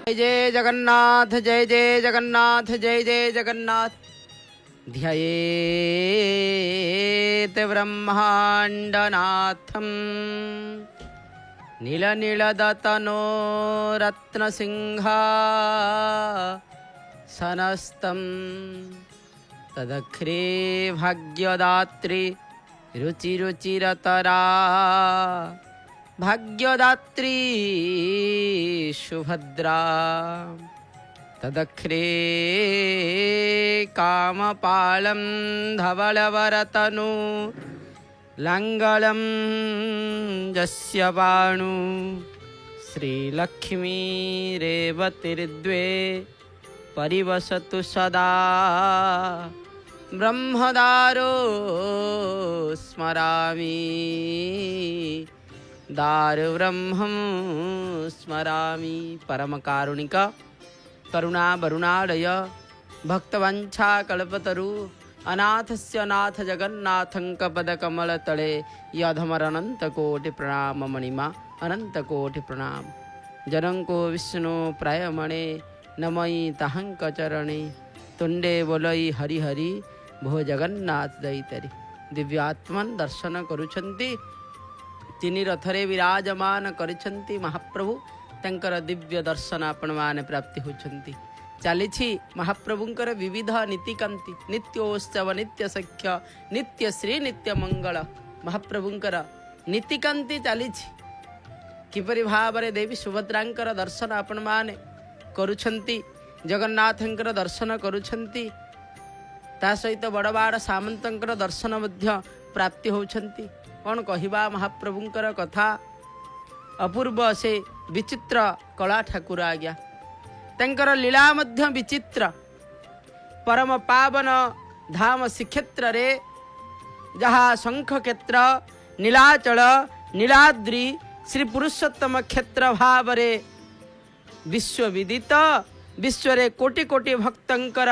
जय जगन्नाथ जय जय जगन्नाथ जय जय जगन्नाथ। ध्यायेत् ब्रह्माण्डनाथं नीलनीलदतनो रत्नसिंहासनस्थं तदख्रे भाग्यदात्री रुचिरुचिरतरा भाग्यदात्री सुभद्रा तदख्रे कामपालं धवलवरतनु लङ्गलं यस्य बाणु श्रीलक्ष्मीरेवतिर्द्वे परिवसतु सदा ब्रह्मदारो स्मरामि दारु ब्रह्मं स्मरामि। परम कारुणिक करुणा वरुणालय भक्तवंशा कल्पतरु अनाथस्य नाथ जगन्नाथं कपदकमलतले यधमर अनंत कोटि प्रणाम मणिमा अनंत कोटि प्रणाम। जनंको विष्णु प्रायमणे नमयि तहंक चरणे तुंडे बोलई हरि हरि भो जगन्नाथ दैतरी। दिव्यात्मन दर्शन करुछंती तीन रथरे विराजमान करिछंती महाप्रभु तंकर दिव्य दर्शन आपण माने प्राप्ति होछंती। चली महाप्रभुंकर विविध नीतिकांति नित्योत्सव नित्य सख्य नित्य श्री नित्य मंगल महाप्रभुंकर नीतिकांति चली किपरि भावरे देवी सुभद्रांकर दर्शन आपण माने करुछंती जगन्नाथंकर दर्शन करुछंती ता सहित बड़बाड़ सामंतंकर दर्शन मध्य प्राप्ति होछंती। कौन कहिबा महाप्रभुंकर कथा अपूर्व से विचित्र कला ठाकुर आज्ञा तंकर लीला मध्य विचित्र परम पावन धाम श्रीक्षेत्र रे जहाँ शंख क्षेत्र नीलाचल नीलाद्रि श्री पुरुषोत्तम क्षेत्र भावरे विश्वविदित विश्वरे कोटि कोटि भक्तंकर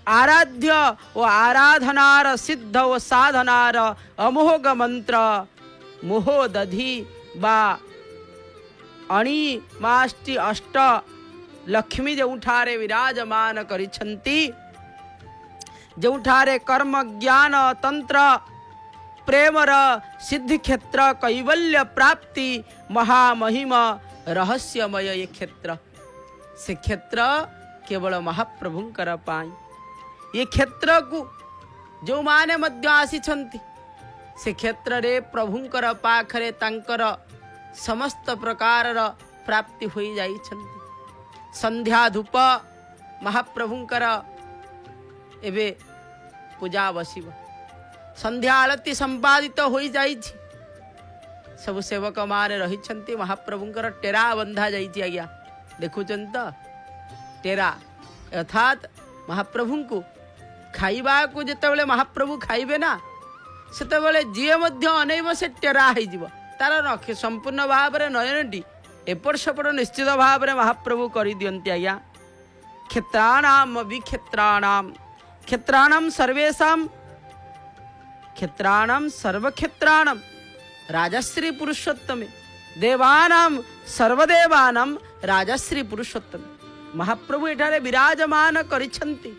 आराध्य ओ आराधनार सिद्ध ओ साधनार अमोघ मंत्र मोहोदधि बा अणी माष्टि अष्ट लक्ष्मी जोठारे विराजमान करिछंती जोठारे कर्म ज्ञान तंत्र प्रेमर सिद्धि क्षेत्र कैवल्य प्राप्ति महामहिम रहस्यमय ये क्षेत्र से क्षेत्र केवल महाप्रभुंकर पाई ये क्षेत्र को जो माने मध्य आसीछंती से क्षेत्र रे प्रभुंकर पाखरे तांकर समस्त प्रकार प्राप्ति होई जाइछंती। संध्या धूप महाप्रभुंकर एबे पूजा बसिब संध्या आलती संपादित होई जाइछि सब सेवक माने रहिछंती महाप्रभुंकर टेरा बंधा जाइछि आज्ञा देखुछन त टेरा अर्थात महाप्रभु को खाइबा को जेतेबेले महाप्रभु खाइबे ना सेतेबेले जिए मध्य अनैब से टेरा हो जिवो तार रखे संपूर्ण भाव में नयनटी एपट सेपट निश्चित भाव में महाप्रभु कर दियंती आज्ञा। क्षेत्राणाम विक्षेत्राणाम क्षेत्राणाम सर्वेषाम क्षेत्राणाम सर्वक्षेत्राणाम राजश्री पुरुषोत्तमे देवानाम सर्वदेवानाम राजश्री पुरुषोत्तमे महाप्रभु एठारे विराजमान करिछंती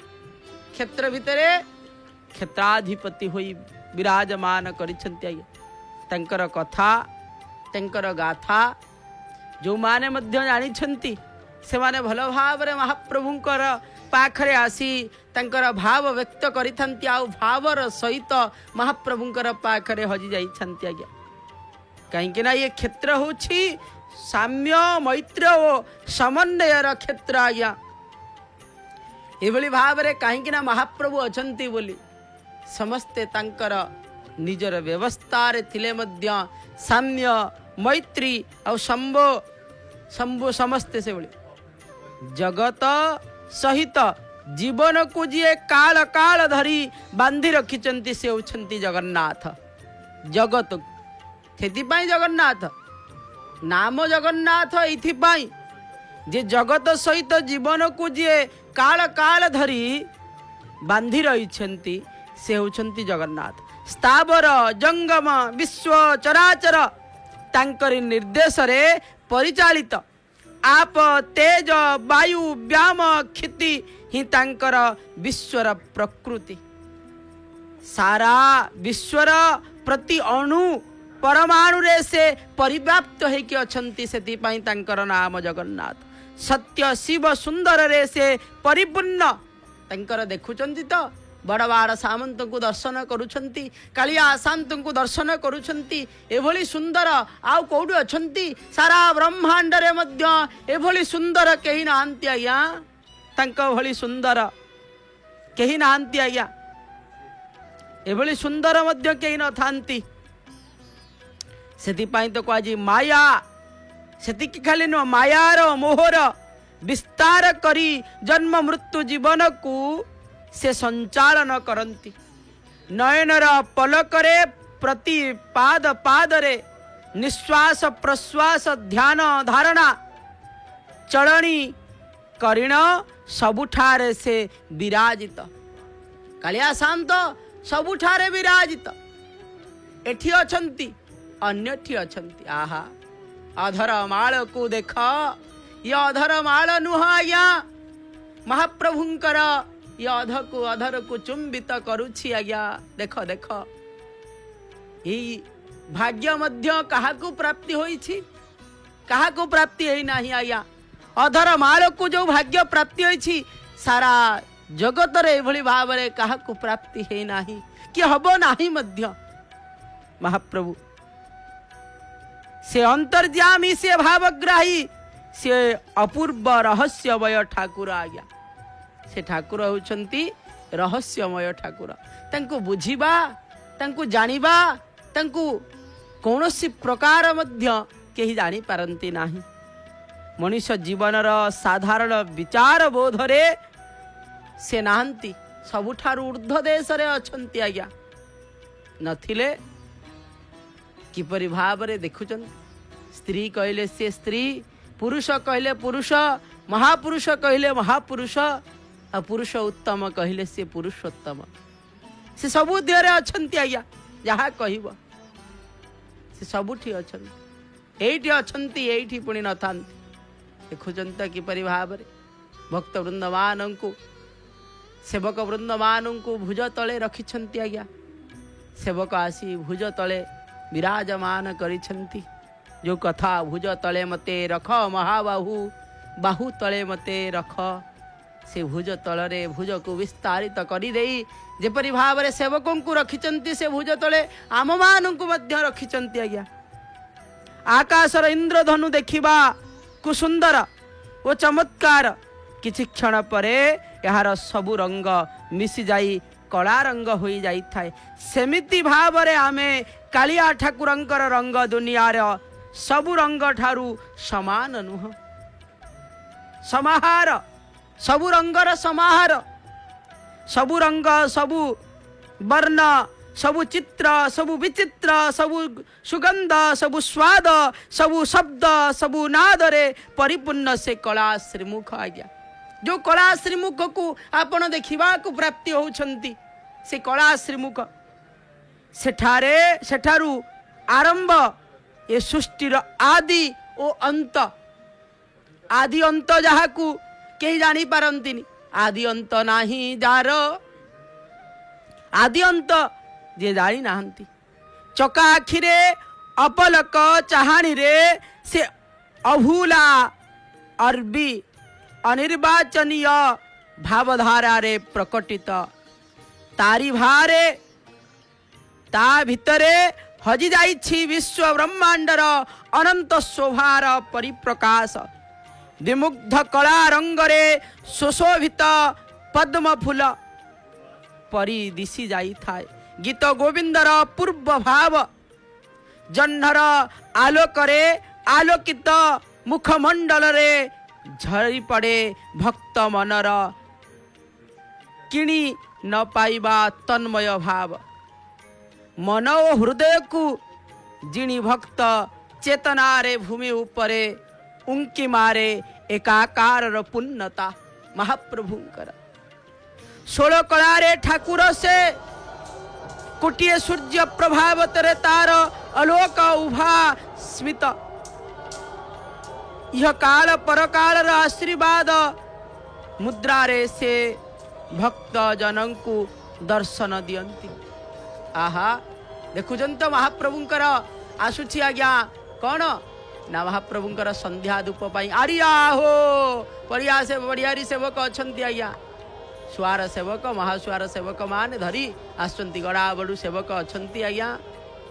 क्षेत्र भितरे क्षेत्राधिपति होई विराजमान करिछंती आज्ञा। तंकर कथा तंकर गाथा जो माने मध्य जानिछंती से माने भल भाव रे महाप्रभुंकर पाखरे आसी तंकर भाव व्यक्त करिथंती आ भावर सहित महाप्रभुंकर पाखरे हजि जाइछंती आज्ञा। कहीं ना ये क्षेत्र होछि साम्य मैत्र ओ समन्वयर क्षेत्र आज्ञा। एभली भाव रे कहीं ना महाप्रभु अछंती बोली समस्ते तंकर निजर व्यवस्था रे थिले मध्य साम्य मैत्री और शंभो शंभु समस्ते से बोली जगत सहित जीवन को जी काल काल धरी बांधी रखिचंती से होछंती जगन्नाथ जगत सेथिपाई जगन्नाथ नाम जगन्नाथ एथिपाई जे जगत सहित जीवन को जी काल काल धरी बांधी रहिछंती से होछंती जगन्नाथ। स्थावर जंगम विश्व चराचर तांकरी निर्देश रे परिचालित आप तेज वायु व्याम क्षिति ही तांकर विश्वर प्रकृति। सारा विश्वर प्रति अणु परमाणु रे से परिव्याप्त होइके अछंती, सेति पई तांकर नाम जगन्नाथ। सत्य शिव सुंदर रे से परिपूर्ण तांकर देखुचंती तो बड़ बड़ सामंत को दर्शन करुछंती, कालिया शांत को दर्शन करुछंती। एभली सुंदर आउ कोउडी अछंती सारा ब्रह्मांड रे मध्य एभली सुंदर केही नांती आज्ञा, तांको भली सुंदर केही नांती आज्ञा, एभली सुंदर मध्य केही न थांती। सेति पई तो कहि माया, सेतिकी खाली न मायार मोहर विस्तार करी जन्म मृत्यु जीवन को से संचालन करती। नयनर पलकरे प्रति पाद पादरे निश्वास प्रश्वास ध्यान धारणा चलनी करिण सबुठारे से विराजित। कालिया शांत सबुठारे विराजित, एठी अछंती अन्यठी अछंती। आहा अधर माल को देख, ये अधर माल नुह आज्ञा, महाप्रभुंकर ये अधर को चुंबित करुछि आज्ञा। देख देख यही भाग्य मध्य काहाकू प्राप्ति होइछि, काहाकू प्राप्ति होई नाही आज्ञा। अधर माल को जो भाग्य प्राप्ति होइछि सारा जगत रे एभली भाव रे काहाकू प्राप्ति होई नाही, कि हबो नाही मध्य। महाप्रभु से अंतर्यामी, से भावग्राही, से अपूर्व रहस्यमय ठाकुर आज्ञा। से ठाकुर होउछंती रहस्यमय ठाकुर। तांको बुझिबा, तांको जानिबा, तांको कौनसी प्रकार मध्य केही जानी पारंती नाही। मनुष्य जीवनर साधारण विचार बोधरे से नाहंती, सबुठारु ऊर्ध्व देश रे अछंती आज्ञा। नथिले किपरि भाव रे देखुचन। स्त्री कहले से स्त्री, पुरुष कहले पुरुष, महापुरुष कहले महापुरुष, आ पुरुष उत्तम कहले से पुरुषोत्तम। से सबु देहरे अछंती आज्ञा, जहा कहब से सबुठी अछंती। एइठी अछंती, एइठी पुणी नथांती। देखुचंत किपरि भाव रे भक्त वृंदमान को, सेवक वृंदमान को भुज तले रखिछंती आज्ञा। सेवक आसी भुज तले विराजमान करिछंती। जो कथा भुज तले मते रख महाबाहु, बाहु तले मते रख, से भुज तलरे भुज को विस्तारित करी देई जेपरि भाव रे सेवकों को रखिचंती, से भुज तले आम मान को मध्य रखिचंती आज्ञा। आकाशर इंद्रधनु देखिबा कु सुंदर ओ चमत्कार, किछि क्षण परे यार सबु रंग मिसी जाई कला रंग होई जाई थाए। सेमिति भाव रे आमे कालिया ठाकुरंकर रंग दुनियार सबु रंग ठारू समान नुह। समाहार सबु रंगर समाहार, सबु रंग सबु वर्ण सबु चित्र सबु विचित्र सबु सुगंध सबु स्वाद सबु शब्द सबु नादरे परिपूर्ण से कला श्रीमुख आज्ञा। जो कला श्रीमुख को आपण देखिबा को प्राप्ति होउछंती, से कला श्रीमुख सेठारे सेठारू आरंभ ये सृष्टिर आदि ओ अंत। आदि अंत जहा को केही जानी पारंतिनी। आदि अंत नाही जार, आदि अंत जे जानी नाहंती। चका आखिरे अपलक चाहानी रे से अभूला अरबी अनिर्वाचनीय भावधारा रे प्रकटित। तारी भारे ता भितरे हजि जाइछि विश्व ब्रह्मांडर अनंत शोभार परिप्रकाश। विमुग्ध कला रंगरे सुशोभित पद्म फूल परी दिशी जाई थाए। गीत गोविंदर पूर्व भाव जह्नर आलोकरे आलोकित मुखमंडल रे झरी पड़े भक्त मनर किणी न पाइबा तन्मय भाव। मन ओ हृदय को जिणी भक्त चेतना रे भूमि उपरे उंकी मारे एकाकार पुण्यता। महाप्रभुंकर 16 कलारे ठाकुर से कोटिए सूर्य प्रभावतरे तार अलोक उभा स्मित। यह काल परकाल आशीर्वाद मुद्रा रे से भक्त जनों को दर्शन दियंती। आहा देखुंत महाप्रभुंकर आसुची आज्ञा कौन ना महाप्रभुंकर संध्या धूप पाई आरिया हो बढ़िया से बढ़ियारी सेवक अच्छा आज्ञा सुआर सेवक महासुआर सेवक मान धरी आसुंती गड़ा बड़ू सेवक अच्छा आज्ञा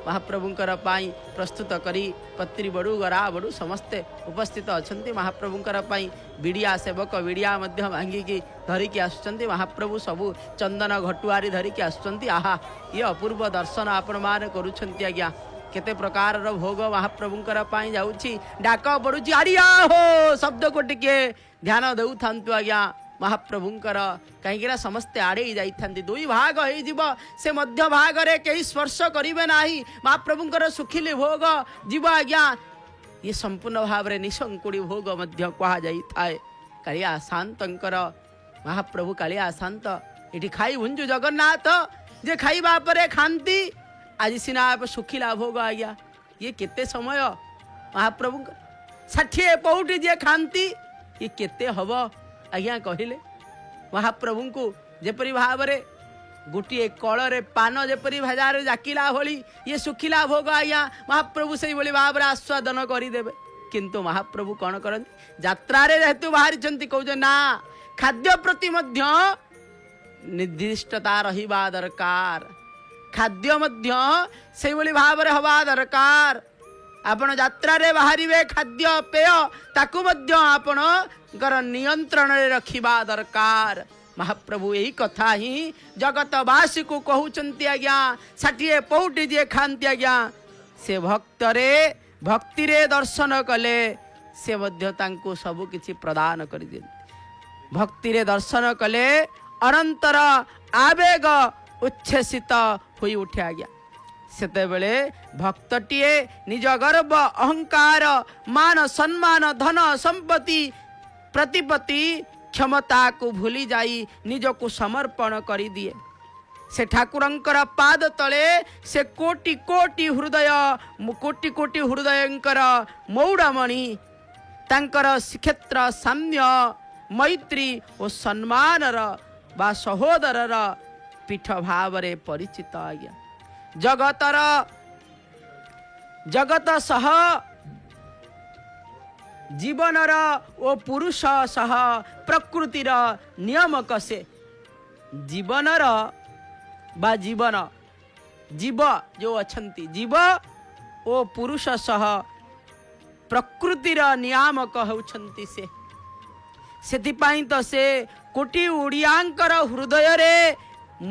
महाप्रभुंकर पाई प्रस्तुत करी पत्री बड़ू गरा बड़ू समस्ते उपस्थित अच्छा महाप्रभुंकर पाई विड़िया सेवक विड़िया भांगिकी धरिकी आसुंच महाप्रभु सबू चंदन घटुआरी धरिकी आसुंच। आहा ये अपूर्व दर्शन आपण मान करुछंती आज्ञा केते प्रकार भोग महाप्रभुंकर पाई जाउछि डाक पड़ुछि आरिया हो शब्द को टिके ध्यान देउ थांतु आज्ञा महाप्रभुंकर कहीं समस्ते आड़े जाइथांती दुई भाग हो जीव से मध्य भाग रे कहीं स्पर्श करिवे नाही महाप्रभुंकर सुखिली भोग जीव आज्ञा ये संपूर्ण भाव रे निशंकुड़ी भोग मध्य कहा जाई थाए कालिया शांतंकर महाप्रभु कालिया शांत इठी खाई भुंजु जगन्नाथ जे खाइबा परे खांती आज सिना सुखिला भोग आज्ञा ये केते समय महाप्रभु 60 पौटी जे खांती ये केते हब आज्ञा कहले महाप्रभु को जेपरी भाव रे गोटे कल रे पान जेपरी भाजार जाकिला भली ये सुखिला भोग आज्ञा महाप्रभु से भाई भाव रे आस्वादन करदेवे किंतु महाप्रभु कौन करती यात्रा रे जेहेतु बाहरी कौन ना खाद्य प्रति मध्य निर्दिष्टता रहिबा दरकार खाद्य मध्य से भाव रे हवा दरकार आपण यात्रा रे बाहरिवे खाद्य पेय ताकू मध्य आपण गर नियंत्रण रे रखिबा दरकार महाप्रभु यही कथा ही जगतवासी को कहउचंती आज्ञा 60 पौटी जे खांती आज्ञा से भक्ति रे दर्शन कले से मध्य तांको सब किछि प्रदान करि दियंती भक्ति रे दर्शन कले अनंतर आवेग उच्छ्वसित होई उठे आज्ञा सेते बेले भक्तटिए निज गर्व अहंकार मान सम्मान धन संपत्ति प्रतिपत्ति क्षमता को भूली जाई निज को समर्पण करी दिए से ठाकुरंकर पाद तले से कोटि कोटि हृदयंकर मौड़मणि तांकर श्रीक्षेत्र साम्य मैत्री और सम्मानर बा सहोदरर पीठ भाव रे परिचित आज्ञा जगत सह जीवनर ओ पुरुष सह प्रकृतिर नियम कसे जीवनर बा जीवन जीव जो अछंती जीव ओ पुरुष सह प्रकृतिर नियामक होउछंती सेथिपाई तो से कोटि ओडियांकर हृदय रे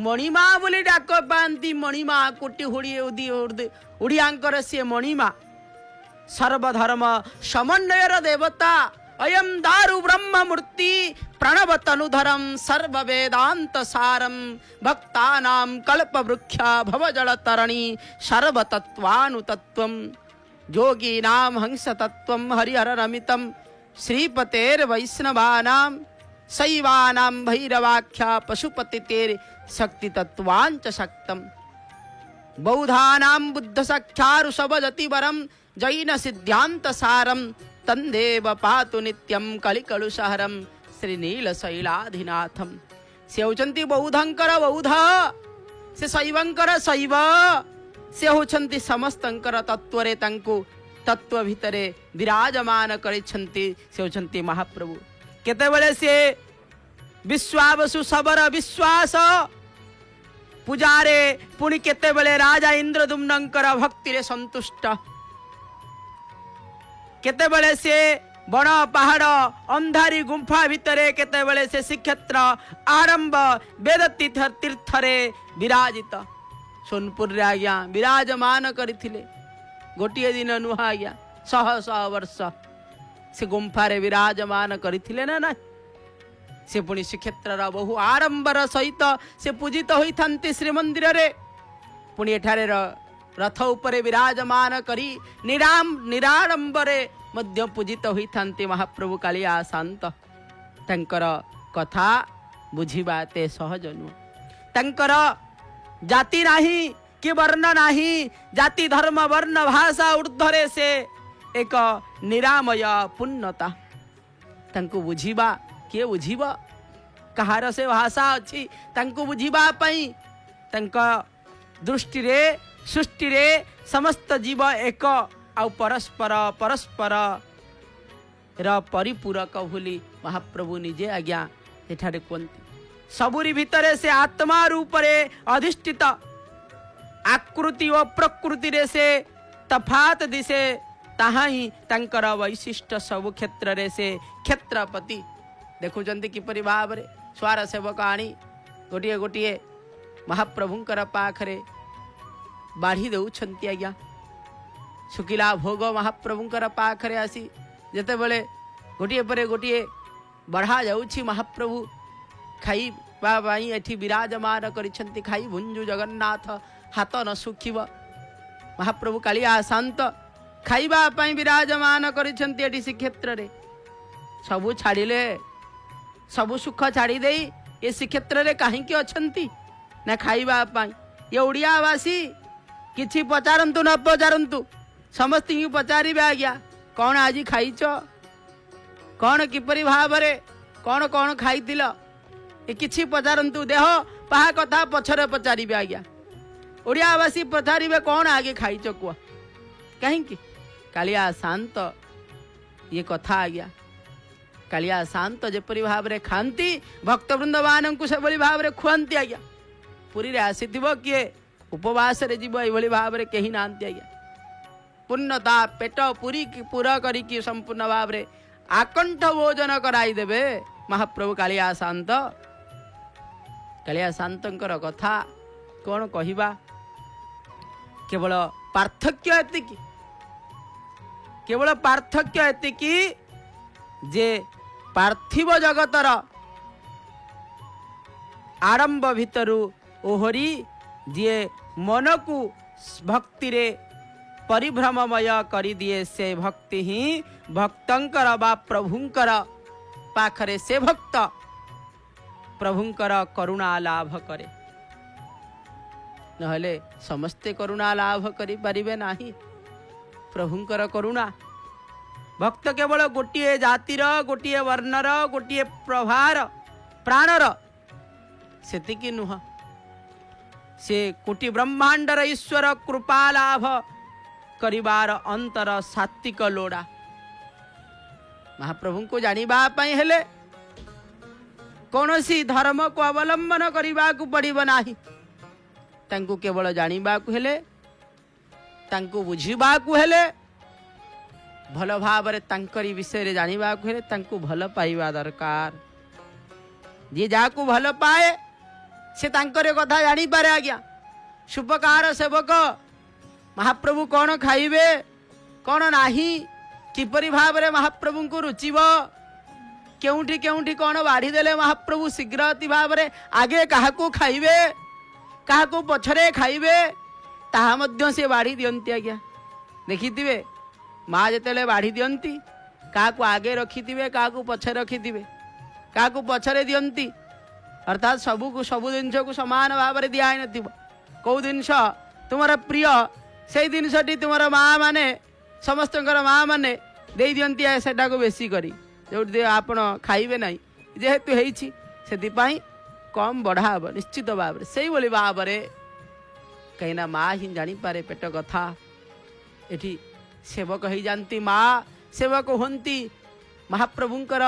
मणिमा बोली डाक पाती मणिमा कोटि ओडियांकर से मणिमा सर्वधर्म समन्वयर देवता अयम दारु ब्रह्म मूर्ति प्रणव तनुधरम सर्व वेदांत सारम भक्तानां कल्प वृक्षा भवजल तरणी सर्व तत्वानुतत्वम योगीनां हंस तत्वम हरिहर रमितम श्रीपतेर वैष्णवानां शैवानां भैरवाख्या पशुपतितेर शक्ति तत्वांच शक्तम बौद्धानां बुद्ध सख्यारुषभजति वरम जैन सिद्धांत सारम तंदेव पातु नित्यम कलिकलुषहरम श्रीनील शैलाधिनाथम से होचंती बौद्धंकर बौद्ध से शैवंकर शैव से होचंती समस्तंकर तत्वरे तांको तत्व भितरे विराजमान करिछंती से होचंती महाप्रभु केतेबेले से विश्वावसु सबर विश्वास पूजारे पुणी केतेबेले राजा इंद्रदुम्नंकर भक्ति रे संतुष्ट केतेबेले से बड़ पहाड़ अंधारी गुंफा भितरे केतेबेले से श्रीक्षेत्र आरंभ वेद तीर्थ रे विराजित सोनपुर रे आज्ञा विराजमान करथिले गोटिए दिन नुहा आज्ञा 100 वर्ष से गुंफा रे विराजमान करथिले ना से पुणी श्रीक्षेत्र बहु आरंबर सहित से पूजित होई थांती श्रीमंदिर रे पुणी एठारे रथ उपरे विराजमान करी निराडंबरे मध्य पूजित होई थांती महाप्रभु कालिया शांत तंकर कथा बुझिबा ते सहज नु तंकर जाति नाही कि वर्ण नाही जाति धर्म वर्ण भाषा ऊर्ध्वरे से एक निरामय पूर्णता तांको बुझिबा किए बुझिब कहार से भाषा अच्छी तांको बुझिबा पई तांका दृष्टि रे सृष्टि रे समस्त जीव एक आउ परस्पर परस्पर र परिपूरक भूली महाप्रभु निजे आज्ञा एठारे कहते सबुरी भितरे से आत्मा रूप रे अधिष्ठित आकृति और प्रकृति रे से तफात दिसे ताहा ही तांकर वैशिष्ट सब क्षेत्र रे से क्षेत्रपति देखुचंती किपरि भाव रे स्वार सेवक आनी गोटिए गोटिए महाप्रभुंकर पाखरे बाढ़ी देउछंती आज्ञा शुकिला भोग महाप्रभुंकर पाखरे आसी जेते बेले गोटिए परे गोटिए बढ़ा जाउछि महाप्रभु खाई बाई एठी विराजमान करिछंती खाई भुंजु जगन्नाथ हाथ न सुखिब महाप्रभु कालिया शांत खाइबा पाई विराजमान करिछंती एठी श्रीक्षेत्र रे सबु छाड़िले सबु सुख छाड़ी देई ए श्रीक्षेत्र रे काहींकी अछंती ना खाइबा पाई ये ओडियावासी किछि पचारंतु न पचारंतु समस्त ही पचारिबे आज्ञा कौन आज खाइच कौन किपरि भाव रे कौन कौन खाइतिल ए किछि पचारंतु देह पहा कथा पछरे पचारिबे आज्ञा ओडियावासी पचारिबे कौन आगे खाइच कुआ कहीं कालिया शांत ये कथा आज्ञा कालिया शांत जेपरि भाव रे खांती भक्तवृंद मानंकु से बली भाव रे खुआंती आज्ञा पुरी रे आसीथिबो किए उपवास रे जीव एभली भाव रे केही नांती आज्ञा पूर्णता पेट पूरी पूरा करी संपूर्ण भाव रे आकंठ भोजन कराई देबे महाप्रभु कालिया शांतंकर कथा कौन कहिबा केवल पार्थक्य एतिकी केवल पार्थक्य एतिकी जे पार्थिव जगतर आरंभ भितरु ओहरी जे मन को भक्ति रे परिभ्रममय करी दिए से भक्ति ही भक्तंकर बा प्रभुंकर पाखरे से भक्त प्रभुंकर करुणा लाभ करे नहले समस्ते करुणा लाभ करि परिबे नाही प्रभुंकर करुणा भक्त केवल गोटिए जातिर गोटिए वर्णर गोटिए प्रभार प्राणर सेतिकी नुह से कोटि ब्रह्मांडर ईश्वर कृपा लाभ करिबार अंतर सात्विक लोड़ा महाप्रभु को जानिबा पई हेले कौनसी धर्म को अवलंबन करिबा को पड़िब नाही तांको केवल जानिबा को हेले तांको बुझिबा को हेले भल भाव रे तांकरी विषय रे जानिबा को हेले तांको भल पाइबा दरकार जे जाको भल पाए से तांकर कथा जानी पारे आज्ञा सुपकार सेवक महाप्रभु कौन खाइबे कौन नाही किपरि भाव रे महाप्रभु को रुचिब केउठी केउठी कौन बाढ़ी देले महाप्रभु शीघ्र अति भाव रे आगे काहाको खाइबे काहाको पछरे खाइबे ताहा मध्य से बाढ़ी दियंती आज्ञा देखिथिबे माँ जेतेले बाढ़ी दियंती काहाको आगे रखिथिबे काहाको पछरे रखिथिबे काहाको पछरे दियंती अर्थात सबू जिनस को समान भाव में दिया नथिबो कौ जिनस तुमर प्रिय से जिनसटी तुमर माँ माने समस्त माँ माने दे दियंती सेटा को बेसी करी जो आपण खाइबे नहीं जेहेतु हेछि सेतिपाई कम बढ़ा हम निश्चित भाव से भाव कहीं माँ ही जानी पारे पेट कथा एठी सेवक ही जानती माँ सेवक होंती महाप्रभुंकर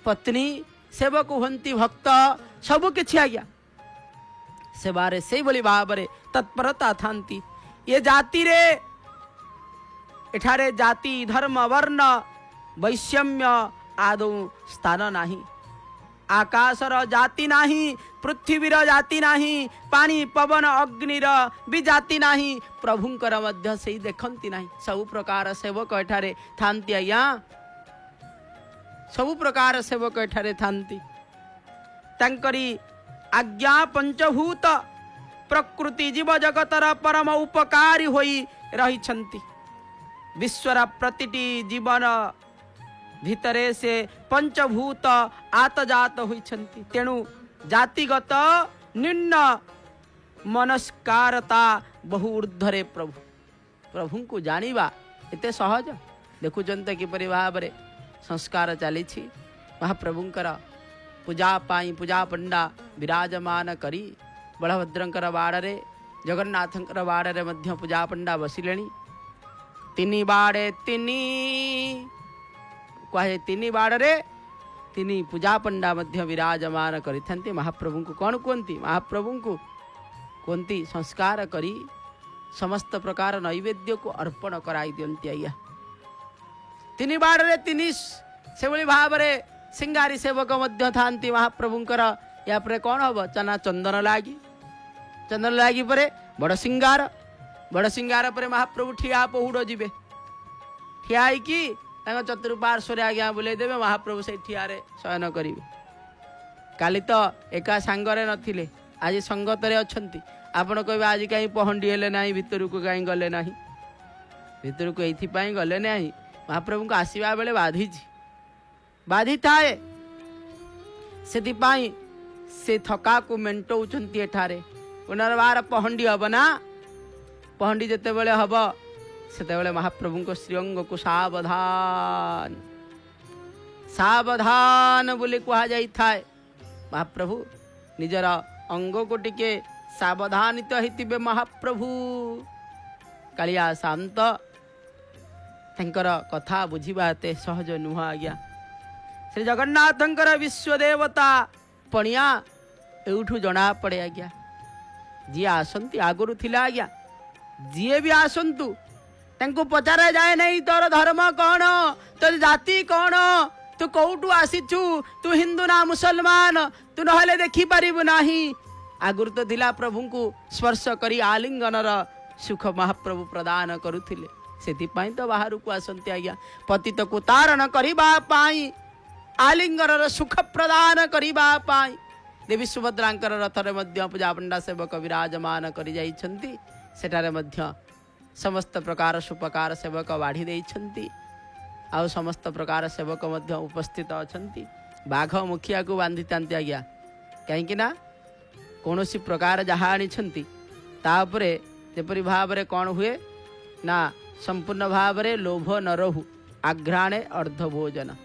पत्नी सेवक होंती भक्त सबु किछि आज्ञा सेवारे से भाव तत्परता थांती ये जाति रे एठारे जाति धर्म वर्ण वैषम्य आदौ स्थान नाही आकाशर जाति नाही पृथ्वीर जाति नाही पानी पवन अग्निर भी जाति नाही प्रभुंकर मध्य से देखंती नाही सब प्रकार सेवक एठारे थांती आज्ञा सब प्रकार सेवक एठारे थांती तांकरी आज्ञा पंचभूत प्रकृति जीव जगतर परम उपकारी होई रही छंती विश्वर प्रतिटी जीवन भितरे से पंचभूत आतजात होई छंती तेणु जातिगत निम्न मनस्कारता बहु ऊर्ध्वरे प्रभु प्रभु को जानिबा एते सहज देखुंत किपरि भाव में संस्कार चली महाप्रभुंकर पूजा पाई पूजा पंडा विराजमान करी बलभद्रंकर बाड़े जगन्नाथंकर बाड़े मध्य पूजा पंडा बसिले तीन बाड़े कहे तीन बाड़े तीन पूजा पंडा मध्य विराजमान करिथांती महाप्रभु को कौन कहती महाप्रभु को कहती संस्कार करी समस्त प्रकार नैवेद्य को अर्पण कराई दियंती आज्ञा तीन बाड़े तीन से भाव में सिंगारी सेवक मध्य थांती महाप्रभुंकर या पर कौन हम चना चंदन लागी पर बड़ सिंगार पर महाप्रभु ठिया पहुड़ जीवे ठिया कि चतुर्पार्श्वर आज्ञा बुले देवे महाप्रभु से ठियारे शयन करेंगे काली तो एका सांगरे नथिले आज संगतरे अछंती आपण कहबे आज कहीं पहंडी हेले नाही भितर को कहीं गले नाही भितर को एथि पई गले नाही महाप्रभु को आसीबा बेले बाधी थाए से थका को मेंटौचंती एठारे पुनर्बार पहंडी हम ना पहंडी जिते बड़े हम से महाप्रभु को श्रीअंग को सावधान सावधान बोली कह जाए महाप्रभु निजर अंग को टिके सावधानित होइतिबे महाप्रभु कालिया शांत तंकर कथा बुझिबा एते सहज नुह आज्ञा श्री जगन्नाथंकर विश्वदेवता पणिया एठू जना पड़े आज्ञा जी आसंती आगुरु थिला आज्ञा जीए भी आसंतु तांको पचारा जाए नहीं तोर धर्म कौन तोर जाति कौन तू कौटू आसीचु तू हिंदू ना मुसलमान तू नहले देखी पारिबु नाही आगुरु तो थिला प्रभु को स्पर्श करी आलिंगनर सुख महाप्रभु प्रदान करुथिले सेथिपाई तो बाहर को आसंती आज्ञा पतित को तारण करिबा पाई आलिंगनर सुख प्रदान करिबा पाई देवी सुभद्रांकर रथरे मध्य पूजा पंडा सेवक विराजमान करि जाइछंती सेटारे मध्य समस्त प्रकार सुपकार सेवक बाढ़ी देइछंती आउ समस्त प्रकार सेवक मध्य उपस्थित अछंती बाघ मुखिया को बांधितांती आज्ञा कहीं ना कौन सी प्रकार जहाँ आनी तापरे जेपरी भाव में कौन हुए ना संपूर्ण भाव में लोभ न रहु आघ्राणे अर्ध भोजन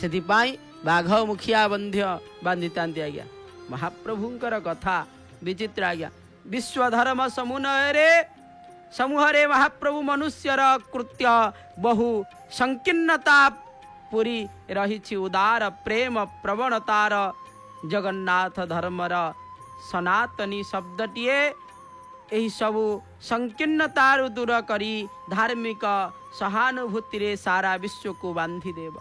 से बाघ मुखिया बंध्य बांधितांती आज्ञा महाप्रभुंकर कथा विचित्र आज्ञा विश्वधर्म समूह रे महाप्रभु मनुष्यर कृत्य बहु संकीर्णता पूरी रही उदार प्रेम प्रवणतार जगन्नाथ धर्मर सनातनी शब्दटीए यही सबु संकीर्णतार दूर करी धार्मिक सहानुभूति रे सारा विश्व को बांधी देव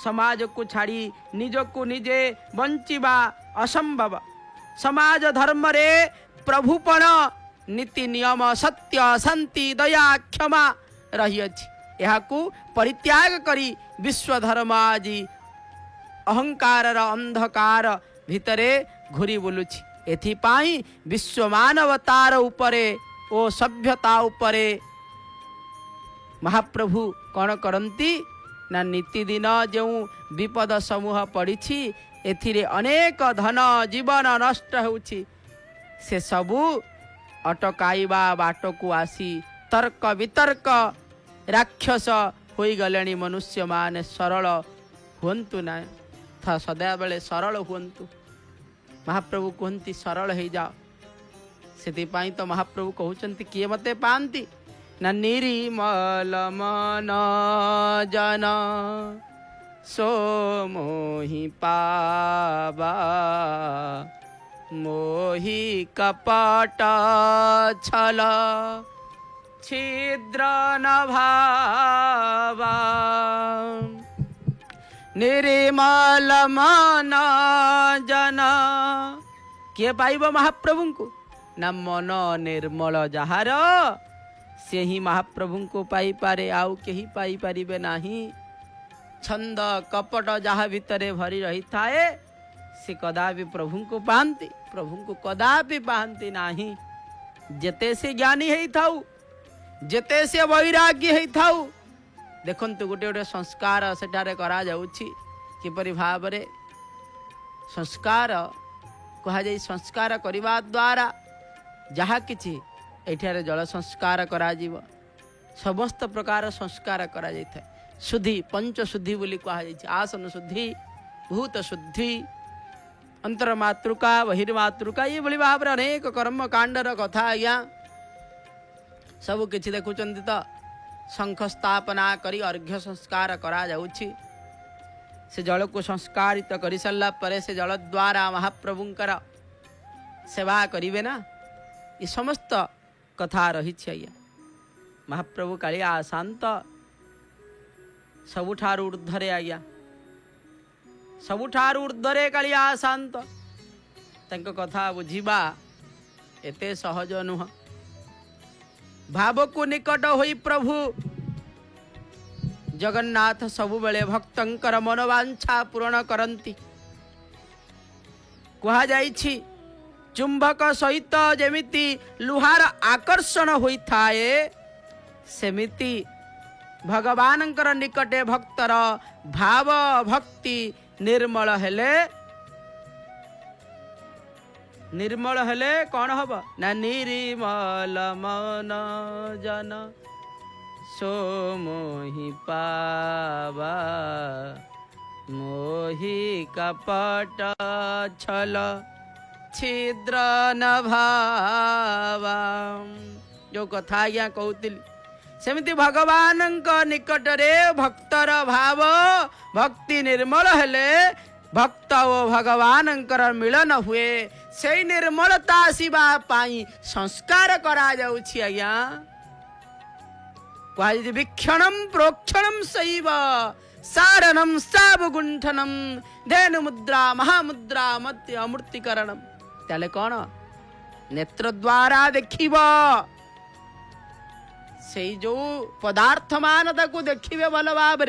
समाज को छाड़ी निज को निजे बंचिबा असंभव समाज धर्म रे प्रभुपण नीति नियम सत्य शांति दया क्षमा रही अछि परित्याग करी विश्व धर्म आज अहंकार अंधकार भितरे घुरी बुलुछि एथिपाई विश्व मानवतार उपरे ओ सभ्यता उपरे महाप्रभु कौन करती ना नीतिदिन जो विपद समूह पड़ी एथिरे अनेक धन जीवन नष्ट होउछि से सबू अटकाइबा बाट को आसी तर्क वितर्क राक्षस होई गलेनी मनुष्य माने सरल हुंतु ना था सदा बेले सरल हुंतु महाप्रभु कहती सरल हो जाओ से तो महाप्रभु कहते किए मते पाती ना निर्मल मन जन सो मोहि पावा मोहि कपट छल छिद्र न भावा निर्मल मन जन किए पाइब महाप्रभु को ना मन निर्मल जहार से ही महाप्रभु को पाई पारे आउ केही पाई पारिबे नाही छंद कपट जहाँ भितरे भरी रही थाए से कदापि प्रभु को पाती प्रभु को कदापि पाती नाही जेते से ज्ञानी है थाउ जेते से वैराग्य है थाउ देखंतु गोटे गोटे संस्कार सेठारे करा जाउछि किपरि भाव रे संस्कार कहा जाय संस्कार करबा द्वारा जहा किछि एठारे जल संस्कार करा जीव समस्त प्रकार संस्कार करा जाए शुद्धि पंच शुद्धि बोली कहुई आसन शुद्धि भूत शुद्धि अंतर मातृका बहिर्मातृका ये भली भाव अनेक कर्म कांडर कथा आज्ञा सब किछि देखुचंती तो शंख स्थापना करी अर्घ्य संस्कार करा जाउछि से जल को संस्कारित कर सारा पर से जल द्वारा महाप्रभुंकर सेवा करिवे ना ये समस्त कथा रही आज्ञा महाप्रभु कालिया शांत सबुठार ऊर्ध्वरे आज्ञा सबुठार ऊर्ध्वरे कालिया शांत तांको कथा बुझिबा एते सहज नुह भाव को निकट होई प्रभु जगन्नाथ सबु बेले भक्तंकर मनोवांछा पूर्ण करंती कहा जाइछि चुंबक सहित जेमिति लुहार आकर्षण होई थाए सेमिति भगवानंकर निकटे भक्तर भाव भक्ति निर्मल हेले कौन हब ना निर्मल मन जन सो मोहि पावा मोहि कपट छल छिद्र न भावा जो कथा आज्ञा कहूतिली सेमिति भगवान निकट रे भक्तर भाव भक्ति निर्मल हेले भक्त ओ भगवान मिलन हुए से निर्मलता आसवा पाई संस्कार करा जाउछि आज्ञा कहि वीक्षणम प्रोक्षणम सैव सारणम साबगुंठनम धेनु मुद्रा महामुद्रा मध्य अमूर्तिकरणम ताले कौन नेत्र द्वारा देखिब से जो पदार्थ मान ताकू देखिबे भल भाव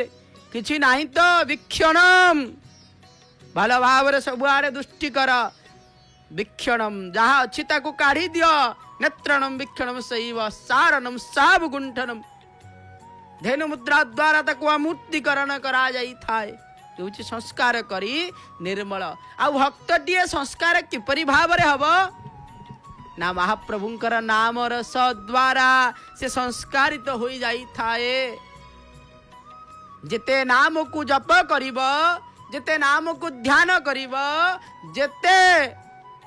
किछि नाही तो वीक्षणम भल भाव सब आड़े दृष्टि कर वीक्षणम जहाँ अच्छी ताकू काढ़ी दियो नेत्रणम वीक्षणम सैव सारणम साबगुंठनम धेनु मुद्रा द्वारा ताकू अमूर्तिकरण करा जाई थाए होछि संस्कार करी निर्मल आ भक्तटीए संस्कार किपरि भाव रे हबो ना महाप्रभुंकर नाम रस द्वारा से संस्कारित तो हो जाई थाए जेते नाम को जप करिब जेते नाम को ध्यान करिब जेते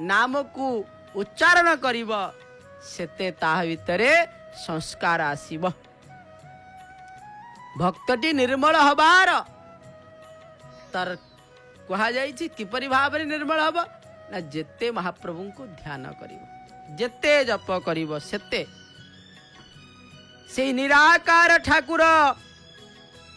नाम को उच्चारण करिब सेते ताहा भितरे संस्कार आसीब भक्तटी निर्मल हबार तर कहा जाइछि किपरि भाबरे निर्मल हब ना जेते महाप्रभु को ध्यान करिब जेते जप करिब सेते से निराकार ठाकुर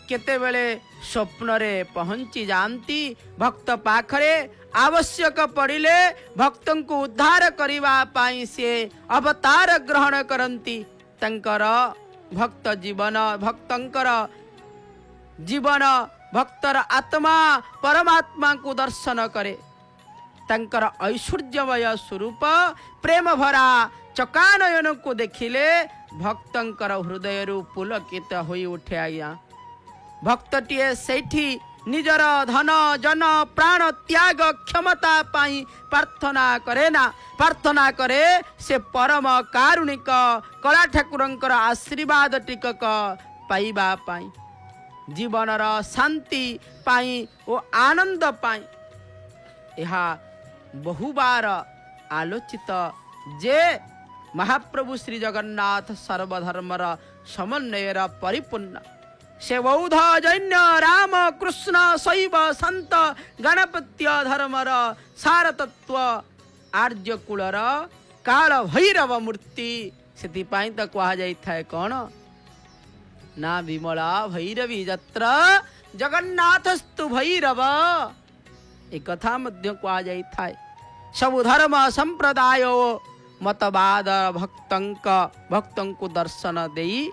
केते बेले स्वप्न रे पहुंची जानती भक्त पाखरे आवश्यक पड़िले भक्तों को उद्धार करिवा पाई से अवतार ग्रहण करंती तंकर भक्त जीवन भक्तंकर जीवन भक्तर आत्मा परमात्मा को दर्शन करे तंकर ऐश्वर्यमय स्वरूप प्रेम भरा चकानयन को देखिले भक्तंकर हृदय पुलकित होई उठे आज्ञा भक्तटीए सेठी निजर धन जन प्राण त्याग क्षमता पाई प्रार्थना करे ना प्रार्थना करे से परम कारुणिक कला ठाकुरंकर आशीर्वाद टिकक पाइबा पाई जीवनर शांति पाई ओ आनंद पाई यहा बहुबार आलोचित जे महाप्रभु श्री जगन्नाथ सर्वधर्मर समन्वयर परिपूर्ण से बौद्ध जैन राम कृष्ण शैव संत गणपत्य धर्मर सारतत्व आर्य कूलर काल भैरव मूर्ति से तो कह जाए कौन ना विमला भैरवी जत्र जगन्नाथस्तु भैरव एक कथा मध्य कह जाए सबु धर्म संप्रदाय मतवाद भक्तों को दर्शन देई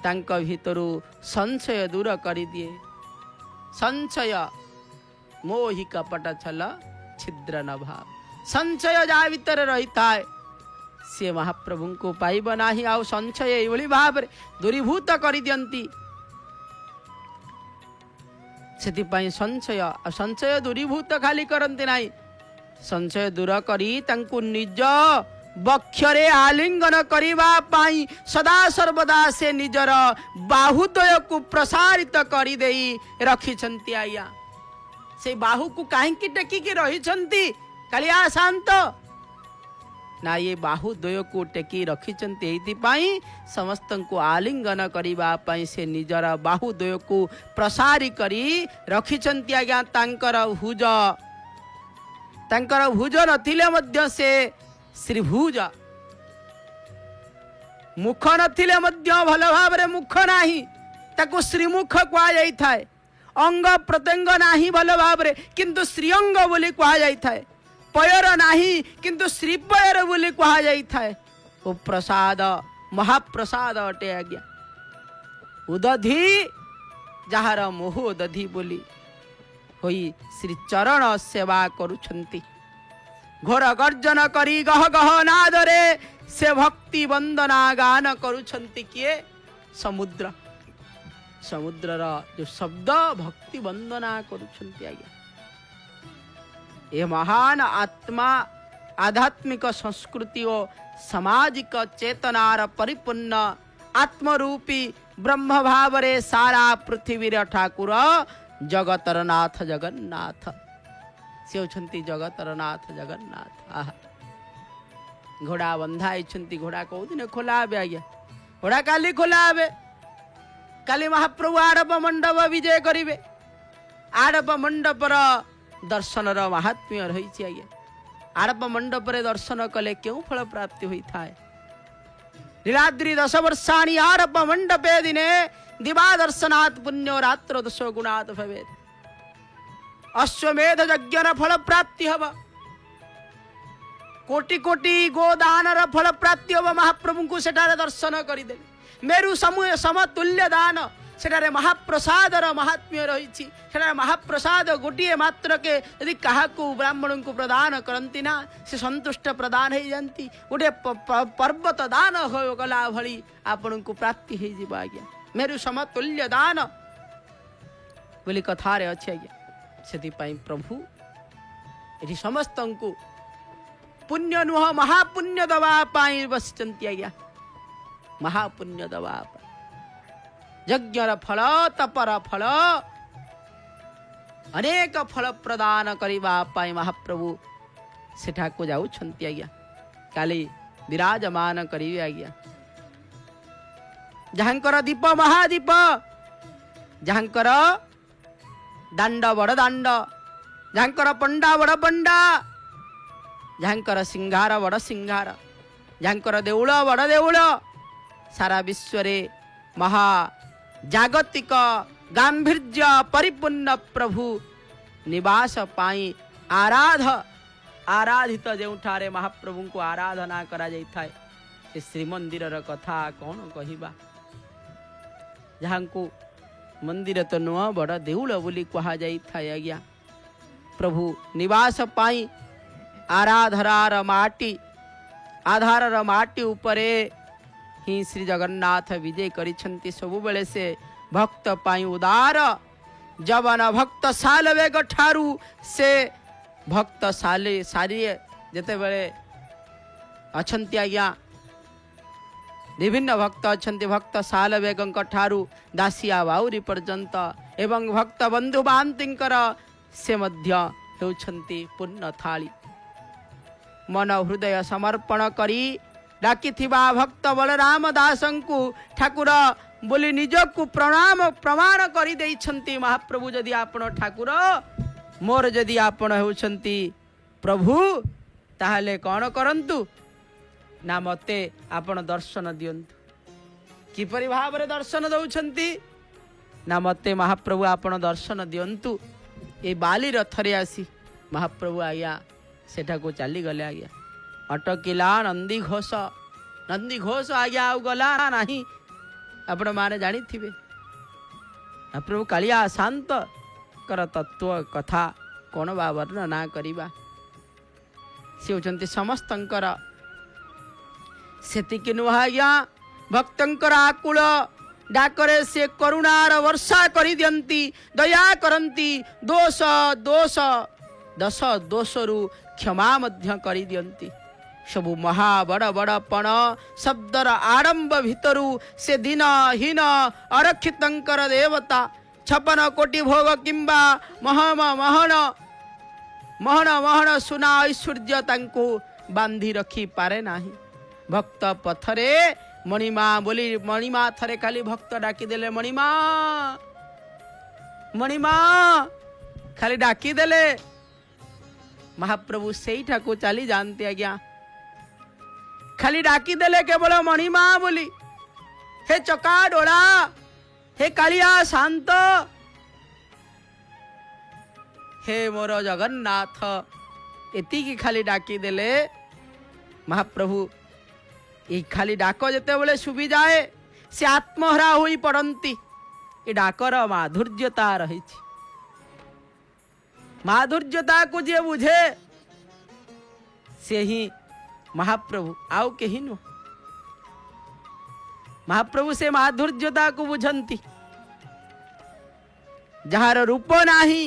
तांक भितरु संशय दूर करी दिए संशय मोहि कपट छल छिद्र न भाव संशय जा भीतर रही थाए सी महाप्रभु को पाइब नाही आउ संशय एभली भाव दूरीभूत करी दियंती सेतिपाई संशय संशय दूरीभूत खाली करती नाही संशय दूर करी तांकु निज बक्षरे आलिंगन करिबा पाई सदा सर्वदा से निजर बाहुद्वय को प्रसारित करी देई रखिछंती आया। से बाहु को काहेकि टेकिकी रहिछंती कालिया शांत ना ये बाहुद्वय को टेकी रखिछंती एइथिपाई समस्त को आलिंगन करिबा पाई से निजर बाहुद्वय को प्रसारी करी रखिछंती आज्ञा। तांकर भुज नथिले मध्य से श्रीभुज मुख नथिले मध्य भल भाव मुख नाही ताको श्रीमुख कहा जाई थाए। अंग प्रत्यंग नाही भल भाव किंतु श्रीअंग बोली कहा जाई थाए। पयर नाही किंतु श्रीपयर बोली कहा जाई थाए। ओ प्रसाद महाप्रसाद अटे आज्ञा। उदधि जहार मोह दधि बोली होई श्री चरण सेवा करुछंती। घोर गर्जन करी गह गह नादरे से भक्ति वंदना गान करुछंती। किए समुद्र समुद्रर जो शब्द भक्ति वंदना करुछंती आज्ञा। ये महान आत्मा आध्यात्मिक संस्कृति और सामाजिक चेतनार परिपूर्ण आत्मरूपी ब्रह्म भावरे सारा पृथ्वीर ठाकुर जगतर नाथ जगन्नाथ से होछंती जगतर नाथ जगन्नाथ। आहा घोड़ा बंधा होइछंती। घोड़ा को दिन खोला आबे आज्ञा। घोड़ा काली खोला आबे। काली महाप्रभु आड़प मंडप विजय करिवे। आड़प मंडपर दर्शनर महात्म्य रही आज्ञा। आड़प मंडपर दर्शन कले क्यों फल प्राप्ति होई थाए। लीलाद्री 10 वर्षाणि आड़प मंडपे दिने दिवा दर्शनात् पुण्यो रात्र 10 गुणात् भवेत्। अश्वमेध यज्ञर फल प्राप्ति हब। कोटि कोटि गोदानर फल प्राप्ति हब। महाप्रभु को सेठारे दर्शन करिदे। मेरु समूह समतुल्य दान सेठारे महाप्रसादर महात्म्य रही। सेठारे महाप्रसाद गोटिए मात्र के यदि काहाकू ब्राह्मण को प्रदान करती ना से संतुष्ट प्रदान हो जाती। गोटे पर्वत दान हो गला भली आपण को प्राप्ति हो जीव आज्ञा। मेरु समतुल्य दान बोली कथारे अच्छे आज्ञा। से प्रभु ये समस्त को पुण्य नुह महापुण्य दवा पाई बसचंती आज्ञा। महापुण्य दवा यज्ञर फल तपर फल अनेक फल प्रदान करबा पाई महाप्रभु सेठा को जाउछंती आज्ञा। काली विराजमान करिवे आज्ञा। जहांकर दीप महादीप जहांकर दांड बड़ दांड जहांकर पंडा बड़ पंडा जहांकर सिंगार बड़ सिंगार जहांकर देउल बड़ देउल सारा विश्व रे महा जागतिक गांभीर्य परिपूर्ण प्रभु निवास पाई आराधित जोठारे महाप्रभु को आराधना करा जाई थाए से श्रीमंदिर कथा कौन कहिबा। जहां को मंदिर तो नुआ बड़ देउल बोली कहा जाई थाए आज्ञा। प्रभु निवास पाई आराधरार माटी आधारर माटी उपरे ही श्री जगन्नाथ विजय करिछंती। सबु बेले से भक्त पाई उदार जवन भक्त साल वेग ठारू से भक्त साले सारी जेते बेले अछंती आज्ञा। विभिन्न भक्त अछंती भक्त साल वेगंक ठारू दासिया बाउरी पर्यंत एवं भक्त बंधु बांतिंकर से मध्य हेउछंती पूर्ण थाली। मन हृदय समर्पण करी डाकिथिबा भक्त बलराम दासंकु ठाकुर बोली निजकु प्रणाम प्रमाण करी देइछंती। महाप्रभु जदि आपण ठाकुर मोर जदि आपण हेउछंती प्रभु ताहले कौन करंतु ना मते आपण दर्शन दियंतु। किपरि भावरे दर्शन दउछंती ना मते महाप्रभु आपण दर्शन दियंतु। ए बाली रथरे आसी महाप्रभु आज्ञा सेठा को चली गले आज्ञा। अटकिला नंदी घोष आज्ञा आउ गला नाही। आपण माने जानी थिबे प्रभु कालिया शांत कर तत्व कथा कौन बा वर्णना करिबा। से होचंती समस्तंकर सेतिके नुह आज्ञा। भक्तंकर आकुल डाकरे से करुणार वर्षा करि दियंती दया करंती। दोष दोष दश दोषरु क्षमा मध्य करि दियंती। सबु महा बड़ बड़पण शब्दर आरंभ भितरु से दिन हीन अरक्षितंकर देवता 56 कोटि भोग किंबा महम महन महन महन सुना ऐश्वर्य तांको बांधी रखी पारे नाही। भक्त पथरे मणिमा बोली मणिमा थरे खाली भक्त डाकी देले मणिमा मणिमा खाली डाकी देले महाप्रभु सेई ठाकु चली जानते आज्ञा खाली डाकी देले केवल मणिमा बोली हे चका डोला हे कालिया शांत हे मोर जगन्नाथ एतिकी खाली डाकी देले महाप्रभु ये खाली डाक जेते बेले सुबी जाए से आत्महरा होई पड़ती। ये डाकर माधुर्यता रही माधुर्यता को जे बुझे से ही महाप्रभु आउ कहीं नु महाप्रभु से माधुर्यता को बुझंती जार रूप नाही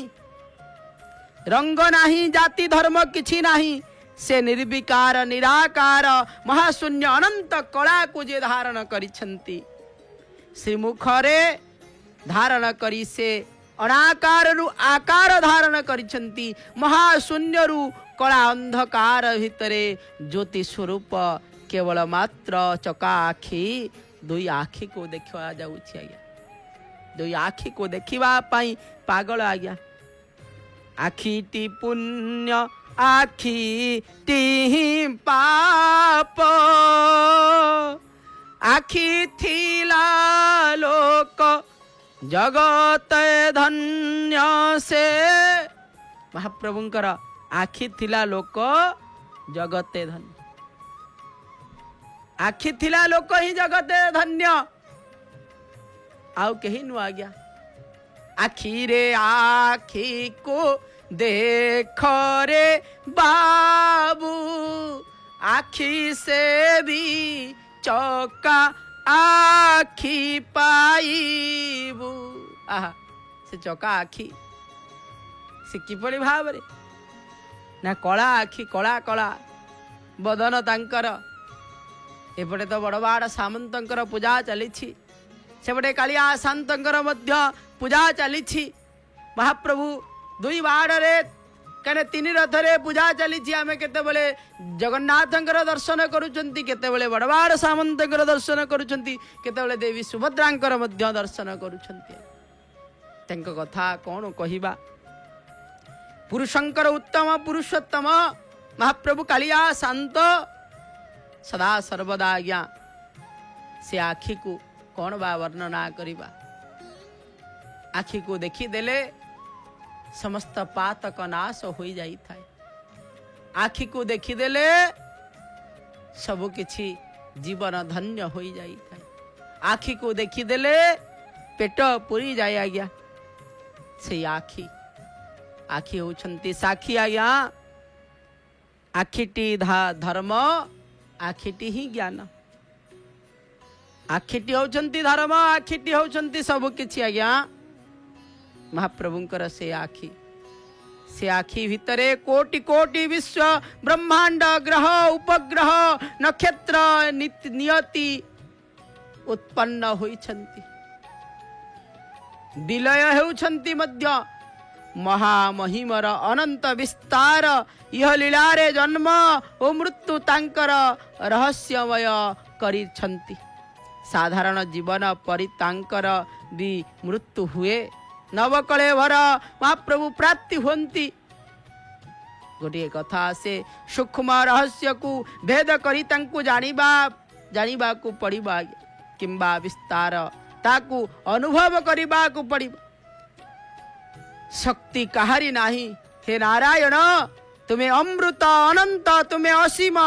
रंग नाही जाति धर्म किछि नाही से निर्विकार निराकार महाशून्य अनंत कला को जे धारण करिछंती श्रीमुखरे धारण करी से अनाकार रु आकार धारण करिछंती महाशून्य रु कला अंधकार भितरे ज्योति स्वरूप केवल मात्र चका आखि दुई आखि को देखा जाउछि आज्ञा दुई आखि को देखिबा पाई पागल आज्ञा आखिटी पुण्य आखिटी पाप आखि थिला लोक जगत धन्य से महाप्रभुंकर आखि थिला लोक जगते धन्य आखि थिला लोक ही जगते धन्य आउ कहीं नु आ गया आखि रे आखि को देख रे बाबू आखि से भी चौका आखि पाइबू आहा से चौका आखि से किपरि भाव रे ना कला आखि कला कला बदन तांकर एपटे तो बड़बाड़ सामंतंकर पूजा चली सेपटे कालिया शांतंकर मध्य पूजा चली महाप्रभु दुई बाड़े कने तीन रथरे पूजा चली आम केतबले जगन्नाथंकर दर्शन करुचंती केतबले बड़बाड़ सामंतंकर दर्शन करुचंती केतबले देवी सुभद्रांकर मध्य दर्शन करुचंती तंक कथा कौन कहिबा पुरुषंकर उत्तम पुरुषोत्तम महाप्रभु कालिया शांत सदा सर्वदा आज्ञा से आखि को कौन बा वर्णना करिबा आखि को देखी देले समस्त पातक नाश हो जाई थाए आखि को देखी देले सब किछि जीवन धन्य हो जाई थाए आखि को देखी देले पेट पूरी जाए आज्ञा से आखि आखि होछंती साखी आज्ञा आखिटी धर्म आखिटी ही ज्ञान आखिटी होछंती धर्म आखिटी होछंती सब किछि आज्ञा महाप्रभुंकर से आखि भितरे कोटि कोटि विश्व ब्रह्मांड ग्रह उपग्रह नक्षत्र नियति उत्पन्न होइछंती विलय हेउछंती मध्य महामहिमर अनंत विस्तार यह लीलारे जन्म ओ मृत्यु तांकर रहस्यमय करिछंती साधारण जीवन परि तांकर भी मृत्यु हुए नवकलेवर महाप्रभु प्राप्ति होती गोटे कथा से सूक्ष्म रहस्य को भेद करी तांकु जानिबा को पड़िबा किंबा विस्तार ताकू अनुभव करिबा को पड़िबा शक्ति कहारी नाही हे नारायण तुम्हें अमृत अनंत तुम्हें असीम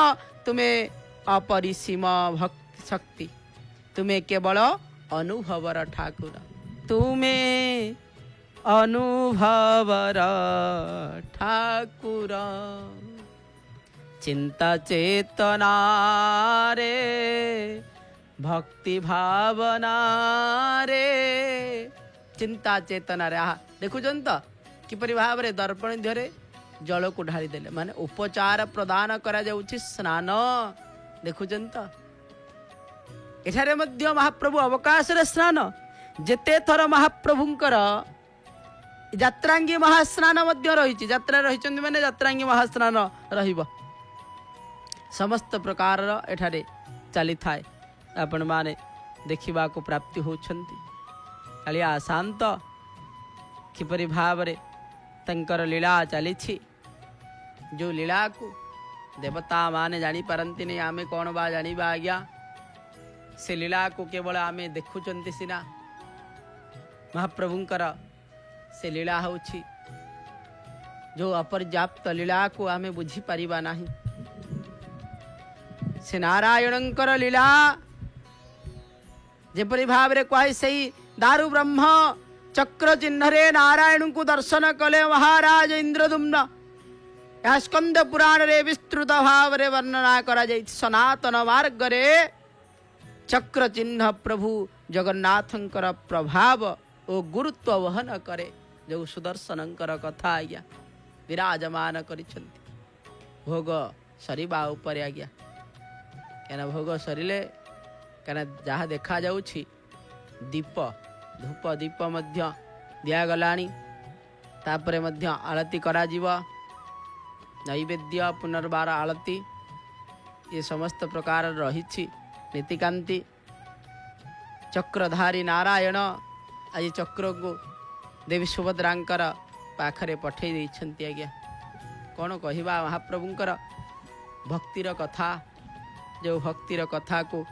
तुम्हें अपरिसीम भक्ति शक्ति तुम्हें केवल अनुभवर ठाकुर तुम्हें अनुभवर ठाकुर चिंता चेतना रे भक्ति भावना रे चिंता चेतना रे देखुन तो किपरि भाव रे दर्पण ध्यान जल को ढाली देले माने उपचार प्रदान करा जाउछि स्नान देखुछन तो एठारे मध्य महाप्रभु अवकाश रे स्नान जेते थर महाप्रभुंकर यात्रांगी महास्नान मध्य रही यात्रा रही माने यात्रांगी महास्नान रहिबो समस्त प्रकार एठारे चली थाए आपण माने देखिबा को प्राप्ति होछंती कालिया शांत किपरि भाव रे तंकर लीला चली जो लीला को देवता माने जानी पारंती नहीं आमे कौन बा जानिबा आज्ञा से लीला को केवल आमे देखुचंती सिना महाप्रभुंकर से लीला होछि जो अपर्याप्त लीला को आमे बुझी परिबा नाही से नारायणंकर लीला जेपरि भाव रे कहि सही दारु ब्रह्म चक्र चिन्ह रे नारायण को दर्शन कले महाराज इंद्रदुम्न यह स्कंद पुराण रे विस्तृत भाव रे वर्णना करा जाय सनातन मार्ग रे चक्र चिन्ह प्रभु जगन्नाथंकर प्रभाव ओ गुरुत्व वहन करे जो सुदर्शनंकर कथा आज्ञा विराजमान करिछंती भोग सरीबा ऊपर आज्ञा क्या भोग सरिले क्या जहाँ देखा जाउछि दीप धूप दीप मध्य दिया गलानी तापरे मध्य आरती करा जीव नैवेद्य पुनर्बार आरती ये समस्त प्रकार रही नीतिकांति चक्रधारी नारायण आज चक्र को देवी सुभद्रांकर पाखरे पठे देइछंती आज्ञा कौन कहवा महाप्रभुंकर भक्तिर कथा जो भक्तिर कथा को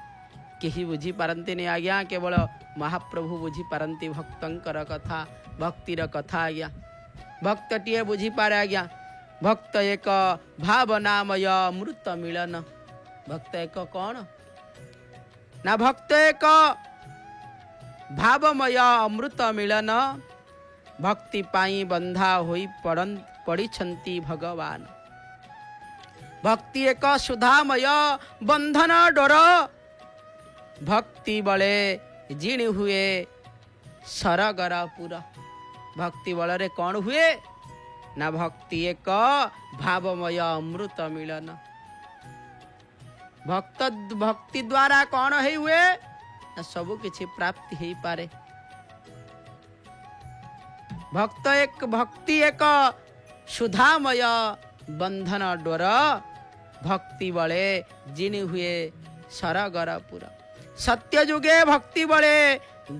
केही बुझी पारंती नहीं आज्ञा केवल महाप्रभु बुझी पारंती भक्तंकर कथा भक्तिर कथा आज्ञा भक्त टीए बुझी पारे आज्ञा भक्त एक भावनामय अमृत मिलन भक्त एक कौन ना भक्त एक भावमय अमृत मिलन भक्ति पाई बंधा होई पड़िछंती भगवान भक्ति एक सुधामय बंधन डोर भक्ति बले जिण हुए सरगर पुर भक्ति बल रे कौन हुए ना भक्ति एक भावमय अमृत मिलन भक्त भक्ति द्वारा कौन है हुए ना सबु किछि प्राप्ति ही पारे भक्ति एक सुधामय बंधन डोर भक्ति बले जिन हुए सरगरपुर सत्य जुगे भक्ति बले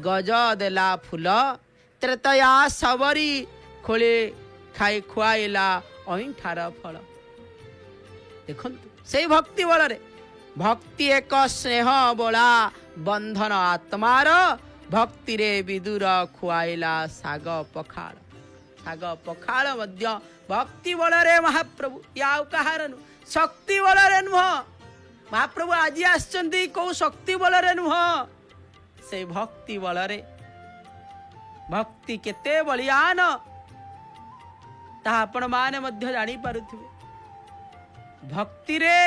गज देला फूल त्रेतया सबरी खोले खाई खुआइला अहिंठार फल देखंतु से भक्ति बल रे भक्ति एक स्नेह बोला बंधन आत्मार भक्ति रे विदुर खुआइला साग पखाल मध्य भक्ति बल रे महाप्रभु या कहार शक्ति बल रे नुह महाप्रभु आज आछंती को शक्ति बल रे नुह से भक्ति बल रे भक्ति केते बलियान ता आपण माने मध्य जानी पारुथिबे भक्ति रे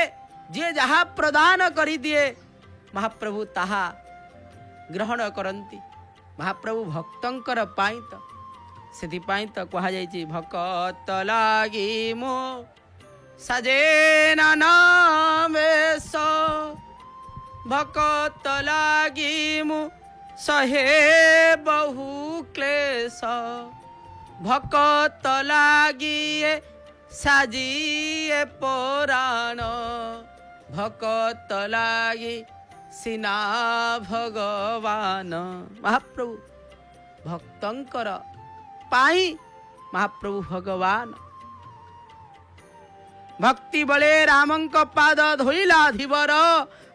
जे जहा प्रदान करि दिए महाप्रभु ताहा ग्रहण करंती महाप्रभु भक्तंकर पाई तो सेति पाई तो कहा जायछि भक्त लागी मो सजेना नामेश भक्त लागी मु सहे बहु क्लेश भक्त लागी साजिए पुराण भक्त लागी सिना भगवान महाप्रभु भक्तंकर पाई महाप्रभु भगवान भक्ति बले रामंक पाद धोइला धीवर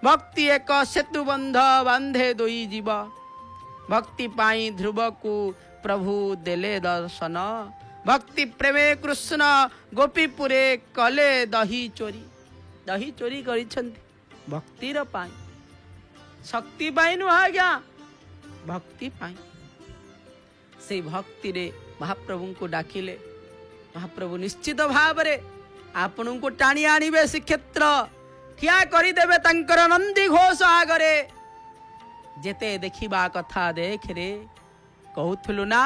भक्ति एक सेतु बंध बांधे दोई जीव भक्ति पाई ध्रुव को प्रभु देले दर्शन भक्ति प्रेमे कृष्ण गोपीपुरे कले दही चोरी करिछंती भक्तिर पाई शक्ति पाई नु आज्ञा भक्ति पाई से भक्ति रे महाप्रभु को डाकिले महाप्रभु निश्चित भाव रे आपन को टाणी आनिबे श्रीक्षेत्र ठिया करी देबे तंकर नंदी घोष आगरे जेते देखिबा कथा देख रे कहउथलु ना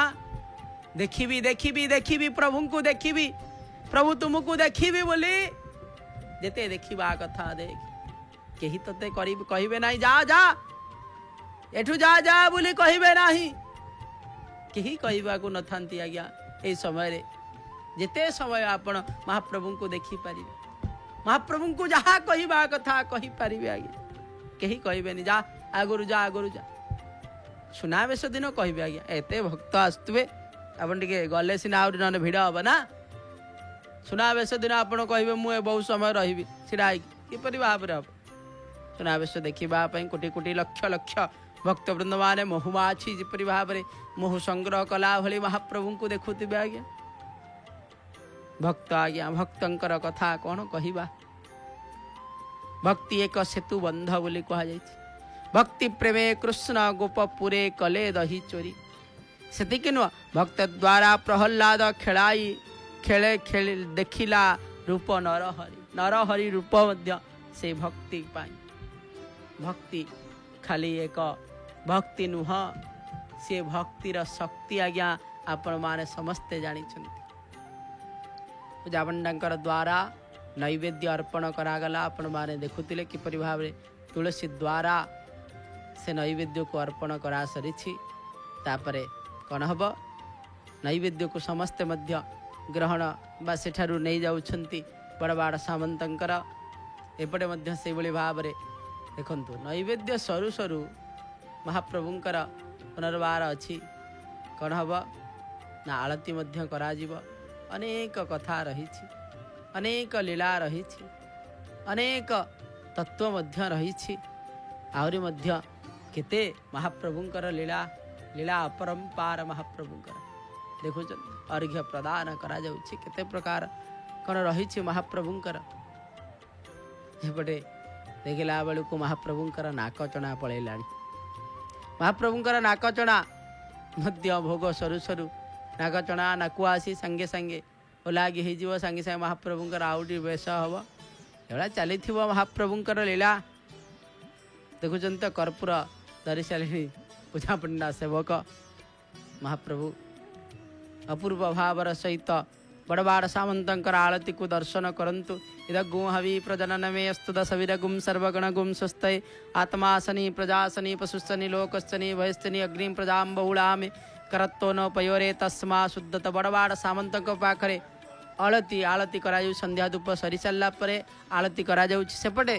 देखिबी प्रभु को देखिबी प्रभु तुमको देखी बोली जेते देखा कथा देख कहीं ते कहे ना जा जा एठू जा जा बोली कहे ना कहीं कहवाक न था आज्ञा ये समय जिते समय आपण महाप्रभु को देखिपारे महाप्रभु को जहाँ कहवा कथा कहींपारे आज्ञा कहीं कहे जा आगुरी जा आगुरी जा सुनावेश दिन कहे आज्ञा एत भक्त आसुवे आपन टे गले सीना आउरी ना भिड़ हम ना सुनावेश दिन आपड़ कहे मुझे बहुत समय रही सीढ़ा किपरि भाव हम सुनावेश देखापी कोटि कोटि लक्ष लक्ष भक्तवृंद मैंने महुमाछी जिपरि भाव में मोह संग्रह कला भली महाप्रभु को देखुवे आज्ञा भक्त आज्ञा भक्तंकर कथा कौन कहवा भक्ति एक सेतु बंध बोली कहुई भक्ति प्रेमे कृष्ण गोपपुरे कले दही चोरी से नुह भक्त द्वारा प्रहल्लाद खेलाई खेले खेले देखिला रूप नरहरि रूप मध्य से भक्ति पाई भक्ति खाली एक भक्ति नुह से भक्तिर शक्ति आज्ञा आपण माने समस्ते जानी पूजा पंडा द्वारा नैवेद्य अर्पण करागला आपण माने देखुतिले किपरि भाव तुलसी द्वारा से नैवेद्य को अर्पण करा सरी तापरे कौन हम नैवेद्य को समस्ते मध्य ग्रहण बा सेठारु नहीं जाउछंती बड़बाड़ सामंतंकर एपटे मध्य से भली भाव में देखंतु नैवेद्य सरू सरू महाप्रभुंकर पुनर्वार अच्छी कौन हम ना आलती मध्य करा जीव अनेक कथा रही अनेक लीला रही अनेक तत्व मध्य रही आहरी मध्य केते महाप्रभुंकर लीला लीला अपरंपार महाप्रभुंकर देखुं अर्घ्य प्रदान करा जाउछि केते प्रकार कौन रही महाप्रभुंकर एपटे देखला बेलू को महाप्रभुंकर नाकचना पलैला महाप्रभुंकर नाकचना मध्य भोग सरू सरू नाकचना नाकु आसी संगे संगे ओलागी हो संगे संगे महाप्रभुंकर आउटी बेश हम एवं चली महाप्रभुंकर लीला देखुंत कर्पूर धरी सारे पूजा पंडा सेवक महाप्रभु अपूर्व भावर सहित बड़बाड़ सामंतर आलती को दर्शन करंतु इद गुं हवि प्रजनन में अस्तु दशवीर गुम सर्वगण गुम स्वस्तये आत्मासनी प्रजासनी पशुस्तनी लोकस्तनी भयस्तनी अग्नि प्रजा बहुला में करत्तो न पयोरे तस्मा शुद्धत बड़बाड़ सामंत पाखरे आलती आलती करा संध्या धूप सरी सारा पर आलती करा सेपटे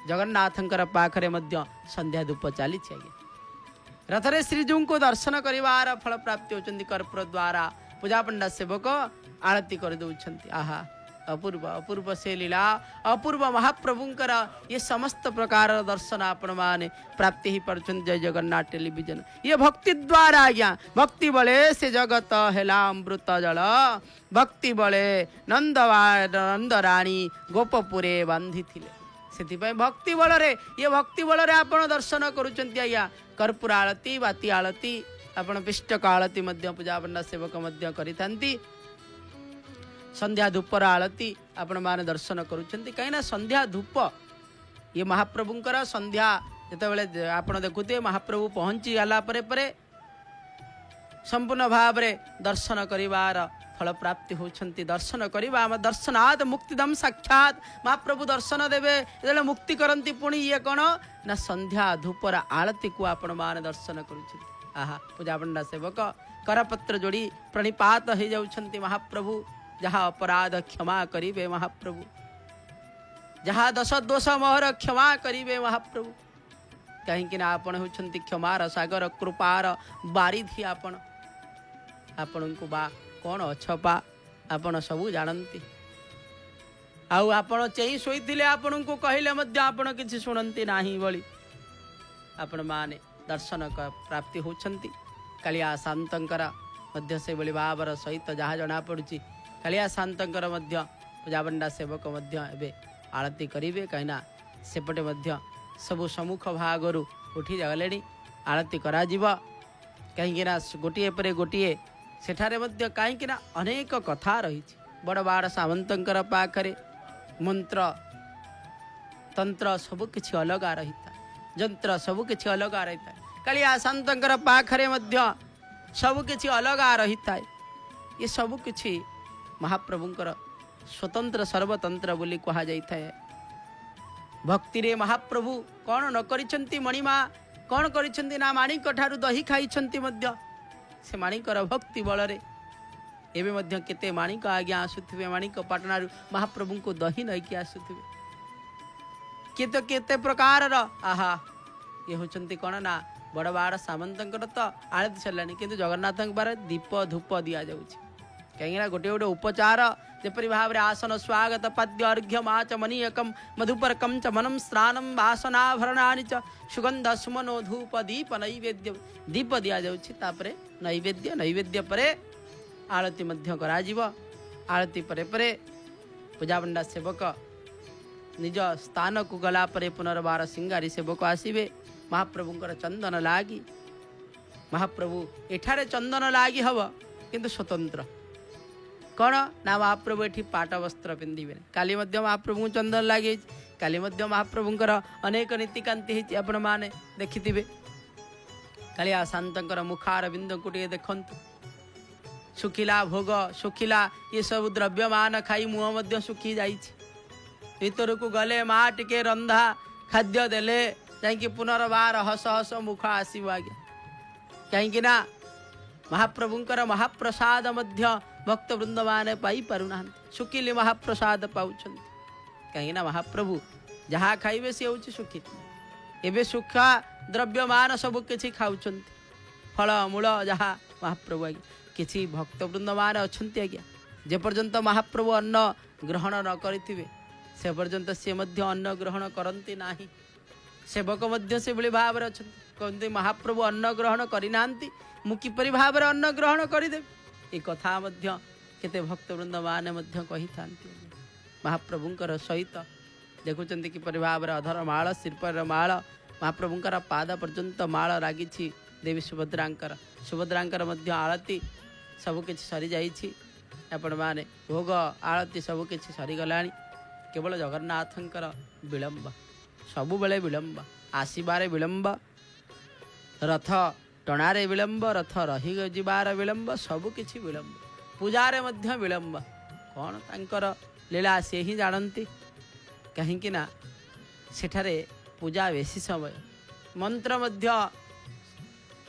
जगन्नाथंकर पाखरे मध्य संध्या धूप चली आज्ञा रथरे श्रीजू को दर्शन कर फल प्राप्ति होती कर्पूर द्वारा पूजा पंडा सेवक आरती कर दौरान आहा अपूर्व अपूर्व से लीला अपूर्व महाप्रभुंकर ये समस्त प्रकार दर्शन आपण माने प्राप्ति ही पर जय जगन्नाथ टेलीविजन ये भक्ति द्वारा आज्ञा भक्ति बले से जगत हेला अमृत जल भक्ति बले नंदराणी गोपपुरे बांधी थिले से भक्ति बल ये भक्ति बल आपण दर्शन करुचंती आज्ञा कर्पूर आलती बाती आलती आपण पिष्टक आलती मध्य पूजा पंडा सेवक मध्य करिथांती संध्या धूपर आलती आपण माने दर्शन करुचंती कहीं संध्या धूप ये महाप्रभुंकर संध्या जिते आपण देखुते महाप्रभु पहुंची गला परे परे संपूर्ण भाव रे दर्शन करिवार फल प्राप्ति होछंती दर्शन करिबा दर्शनात् मुक्तिदम साक्षात महाप्रभु दर्शन देवे जेले मुक्ति करंती पुणी ये कौन ना संध्या धूपर आलती को आपण माने दर्शन करुछंती आहा पूजा पंडा सेवक करपत्र जोड़ी प्रणिपात हो जाउछंती महाप्रभु जहाँ अपराध क्षमा करिवे महाप्रभु जहाँ दश दोष मोहर क्षमा करिवे महाप्रभु कहीं आपण होछंती क्षमार सागर कृपार बारिधि आपण को बा कौन अछपा आपण सबू जानती आउ आपण चेई शोइथिले आपण को कहले मध्य आपण किछि सुनंती नाही बोली आपण माने दर्शन प्राप्ति होछंती कालिया शांतंकर मध्य से बोली भावर सहित जहाँ जना पड़ुची कालिया शांतंकर मध्य पूजापंडा सेवक मध्य एबे आरती करिवे कहिना सेपटे मध्य सबु सम्मुख भागरु उठी गले आरती करा जीव कहीं गोटे पर गोटे सेठारे मध्य कहीं अनेक कथा रही बड़बाड़ सामंतंकर पाखरे मंत्र तंत्र सबु किछि अलगा रही था जंत्र सबु किछि अलगा रही था कालिया शांतंकर पाखरे मध्य सबु किछि अलगा रही था ये सबु किछि महाप्रभुंकर स्वतंत्र सर्वतंत्र बोली कहा जाए। भक्ति रे महाप्रभु कौन न करिछंती मणिमा कौन करिछंती ना माणिक ठारू दही खाइछंती मध्य से माणिकर भक्ति बलरे एबे मध्य केते माणिक आज्ञा आसुथिबे माणिक पाटनारू महाप्रभु को दही नैकी आसुथिबे केते केते प्रकार आहा ये होचंती कौन ना बड़ बाड़ सामंतर तो आरती सरलानी किंतु जगन्नाथ बारे दीप धूप दि जाउछि कहीं गोटे गोटे उपचार जपरी भाव में आसन स्वागत पद्य अर्घ्य माच मनीयकम मधुपरकम च मनम स्नानम वासनाभरणानि च सुगंध सुमनो धूप दीप नैवेद्य दीप दि जाऊे नैवेद्य नैवेद्य परे आरती मध्य कराजिव आरती परे परे पूजापंडा सेवक निज स्थान को गला परे पुनर्बार सिंगारी सेवक आसवे महाप्रभुंकर चंदन लागी महाप्रभु एठारे चंदन लागी हब किंतु स्वतंत्र कौन ना महाप्रभु ये पाट वस्त्र पिंधे काली महाप्रभु चंदन लगे काली महाप्रभुंकर अनेक नीतिकांति आपण मैंने देखिथे कालिया शांतर मुखार बिंद को देखु सुखिला भोग सुखिला ये सब द्रव्यमान खाई मुह सुखी भीतर को गले माँ टिके रंधा खाद्य देले जाकि पुनर्बार हस हस मुख आसव आज्ञा कहीं महाप्रभुंकर महाप्रसाद मध्य भक्त वृंद माने पाई पारुना सुखिली महाप्रसाद पाउछन कहीं महाप्रभु जहाँ खाइबे सी हूँ सुखी एवं सुखा द्रव्यमान सब किसी खाऊं फल मूल जहाँ महाप्रभु आज्ञा किसी भक्त वृंद मान अच्छा आज्ञा जेपर्यंत महाप्रभु अन्न ग्रहण न करिथिबे से पर्यंत सी अन्न ग्रहण करती ना सेवक मध्य से भाई भाव अच्छा कहते महाप्रभु अन्न ग्रहण करना मु किपरि भाव अन्न ग्रहण करदेवी ये कथा केते भक्त वृंद माने कही था महाप्रभुंकर सहित देखुं किपरि भाव अधर माल शिल्पर माल महाप्रभुंकर पाद पर्यंत माल रागी देवी सुभद्रांकर सुभद्रांकर आरती सबकि सरी जाइए आपण मैंने भोग आरती सबकि सरीगला केवल जगन्नाथंकर विलंब सबु बेले विलंब आसबार विलंब रथ टणारे विलंब रथ रही जीवार विलंब सबकि विलंब पूजारे मध्य विलंब कौन तांकर लीला से ही जानती कहीं सेठारे पूजा बेसी समय मंत्र मध्य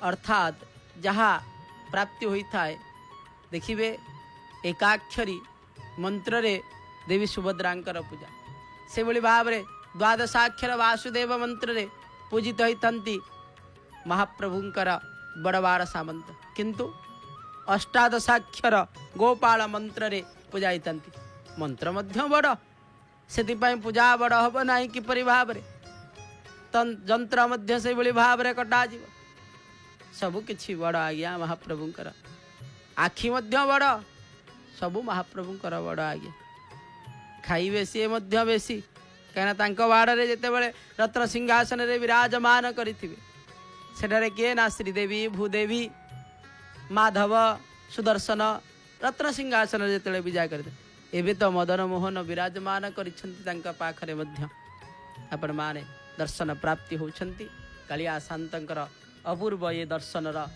अर्थात जहाँ प्राप्ति होता है देखिए एकाक्षरी मंत्र रे देवी सुभद्रांकर पूजा से भाव में द्वादशाक्षर वासुदेव मंत्र रे पूजित होती महाप्रभुंकर बड़बाड़ सामंत किंतु अष्टादशाक्षर गोपाल मंत्र रे पूजा होती मंत्र मध्य बड़ से पूजा बड़ हम ना किपरि भाव जंत्र मध्य से भाव में कटा सबकि बड़ आज्ञा महाप्रभुंकर आखि मध्य बड़ सबू महाप्रभुंकर बड़ आज्ञा खाइबे सी बेसी कहीं बाड़े जिते रत्न सिंहासन रे विराजमान करिथिबे सेठारे किए ना श्रीदेवी भूदेवी माधव सुदर्शन रत्न सिंहासन जिते विजय करते एवं तो मदन मोहन विराजमान करखरे आपण माने दर्शन प्राप्ति होती कालिया शांतर अपूर्व ये दर्शन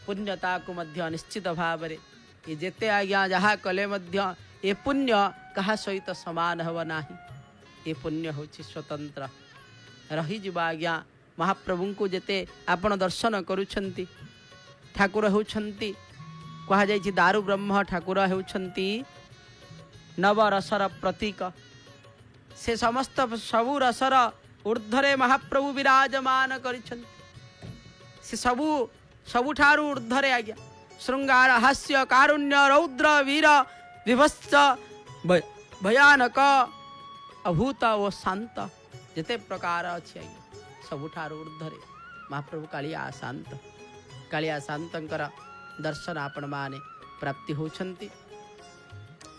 पुण्यता को मध्य निश्चित भाव में ये जेते आज्ञा जहाँ कले मध्य ये पुण्य कहा सहित समान हब ना ये पुण्य हूँ स्वतंत्र रही आज्ञा महाप्रभु को जेते आपण दर्शन करुछंती ठाकुर होउछंती कहा जाय दारु ब्रह्म ठाकुर होउछंती नवरसर प्रतीक से समस्त सबु रसर ऊर्ध्वरे महाप्रभु विराजमान करिछंती से सबु सबुठारु ऊर्ध्वरे आज्ञा श्रृंगार हास्य कारुण्य रौद्र वीर विभत्स भयानक अभूत वो शांत जिते प्रकार अच्छी आज्ञा सबुठारु ऊर्ध्वरे महाप्रभु कालिया शांतर दर्शन आपण माने प्राप्ति होछंती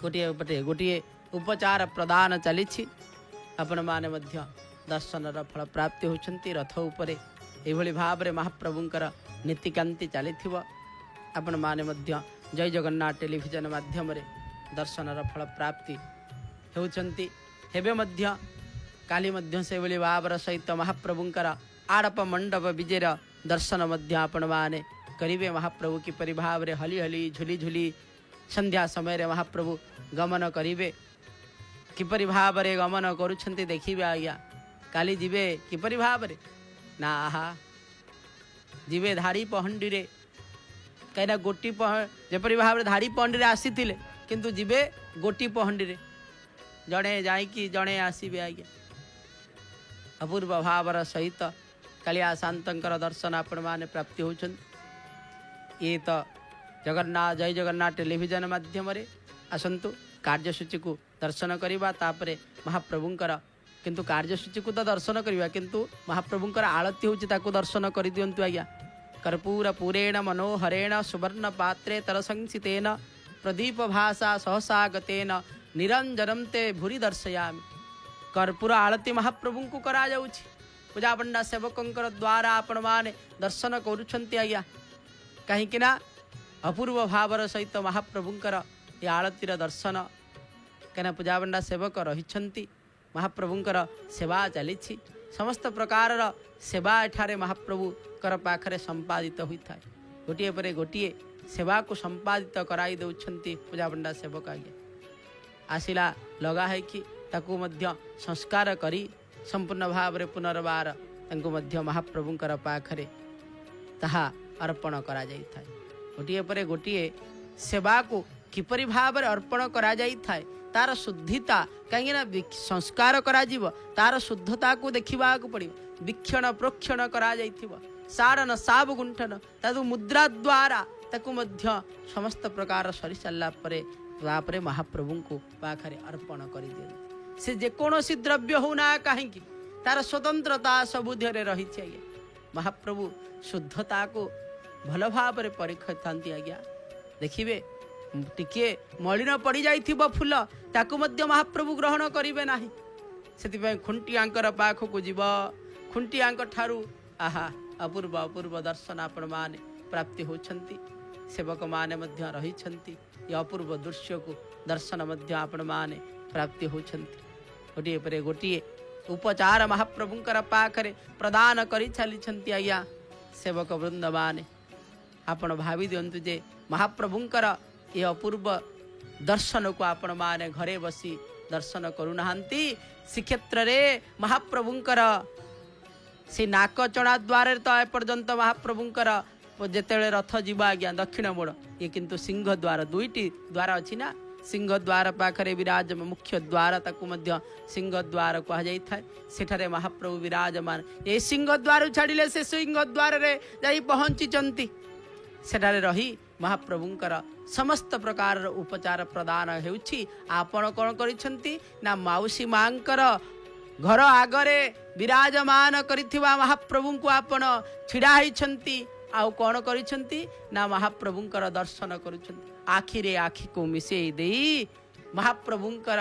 गोटे पटे गोटे उपचार प्रदान चली आपण माने मध्य दर्शन फल प्राप्ति होछंती रथ उपरे एभली भाव में महाप्रभुंकर नीतिकांति चली आपण माने मध्य जय जगन्नाथ टेलीविजन माध्यम रे दर्शन फल प्राप्ति होछंती हेबे मध्य काली मध्य से बोली भावर सहित महाप्रभुंकर आड़प मंडप विजयर दर्शन मध्य आपण माने करिवे महाप्रभु की परिभाव रे हली हली झुली झुली संध्या समय महाप्रभु गमन करिवे किपरि भावरे गमन करुछन्ति देखिबे आज्ञा काली जीवे किपरि भावरे ना आहा जीवे धाड़ी पहंडी रे कहीं गोटी जपरी भाव धाड़ी पहंडी रे आसीथिले किंतु जीवे गोटी पहंडी रे जड़े जाइकी जड़े आसबे आज्ञा अपूर्व भावर सहित कालिया शांतर दर्शन आपण मैंने प्राप्ति होती ये तो जगन्नाथ जय जगन्नाथ टेलीविजन माध्यम आसतु कार्यसूची को दर्शन करवा तापरे महाप्रभुंकर किंतु कार्यसूची को तो दर्शन करवा किंतु महाप्रभुंकर आळती होची ताको दर्शन कर दियंतु आज्ञा कर्पूर पूरेण मनोहरेण सुवर्ण पात्रे तरसंसितेन प्रदीप भाषा सहसागतेन निरंजनम ते भूरी दर्शयामि कर्पूर आळती महाप्रभु को करा जाउछि पूजा पंडा सेवकंकर द्वारा आपण माने दर्शन करुछंती आज्ञा कहीं ना अपूर्व भावर सहित महाप्रभुंकर ये आळतीर दर्शन कहीं पूजा पंडा सेवक रही महाप्रभुंकर सेवा चली समस्त प्रकार सेवा एठारे महाप्रभुकर पाखरे संपादित होता है गोटे पर गोटे सेवा को संपादित कराई दौरान पूजा पंडा सेवक आज्ञा आसिला लगा है कि ताकू मध्य संस्कार करी संपूर्ण भाव रे पुनर्बार तांको मध्य महाप्रभुंकर पाखरे ताहा अर्पण करा जाई थाए गोटे पर गोटे सेवा को किपरि भाव रे अर्पण करा जाई थाए तार शुद्धिता कहीं संस्कार करा जीव तार शुद्धता को देखा पड़ो वीक्षण प्रोक्षण करा जाइथिबो सारन साब गुंठन तादु मुद्रा द्वारा ताकू मध्य समस्त प्रकार सरी सारा पर महाप्रभु को पाखरे अर्पण कर दियंती से जेकोसी द्रव्य होना कहीं तार स्वतंत्रता सबुधे रही आज्ञा महाप्रभु शुद्धता को भल भाव परीक्षा था आज्ञा देखिए टिके मलिन पड़ जाइथिबो फूल ताकू मध्य महाप्रभु ग्रहण करिवे नाही सेतिपय खुंटियांकर पाखकु जीव खुंटियांक ठारू आहा अपूर्व अपूर्व दर्शन आपण माने प्राप्ति होछंती सेवक माने मध्य रहिछंती ये अपूर्व दृश्य को दर्शन मध्य आपण माने प्राप्ति होछंती गोटे पर गोटे उपचार महाप्रभुंकर पाखरे प्रदान करि चलिछंती आज्ञा सेवक वृंद माने आपण भावी दियंतु जे महाप्रभुंकर ये अपूर्व दर्शन को आपण माने घरे बसी दर्शन करुनाहांती श्रीक्षेत्र रे महाप्रभुंकर से नाक चढ़ा द्वार तो एपर्यंत महाप्रभुंकर जेतेले रथ जीवा आज्ञा दक्षिण मोड़ ये किंतु सिंह द्वार दुईटी द्वार अच्छी ना सिंह द्वार पाखरे विराज मुख्य द्वार ताकू मध्य सिंह द्वार कह जाई थाए सेठारे महाप्रभु विराजमान ये सिंह द्वार छाड़िले से सिंह द्वार रे जाई पहुंचीचंती सेठारे रही महाप्रभुंकर समस्त प्रकार उपचार प्रदान हेउछि आपण कोन करिसंती ना माउसी मांकर घर आगरे विराजमान करिथिबा महाप्रभु को आपण छिड़ा हिछंती आउ कोन करिसंती ना महाप्रभुंकर दर्शन करुछंती आखिरे आखि को मिसेई देई महाप्रभुंकर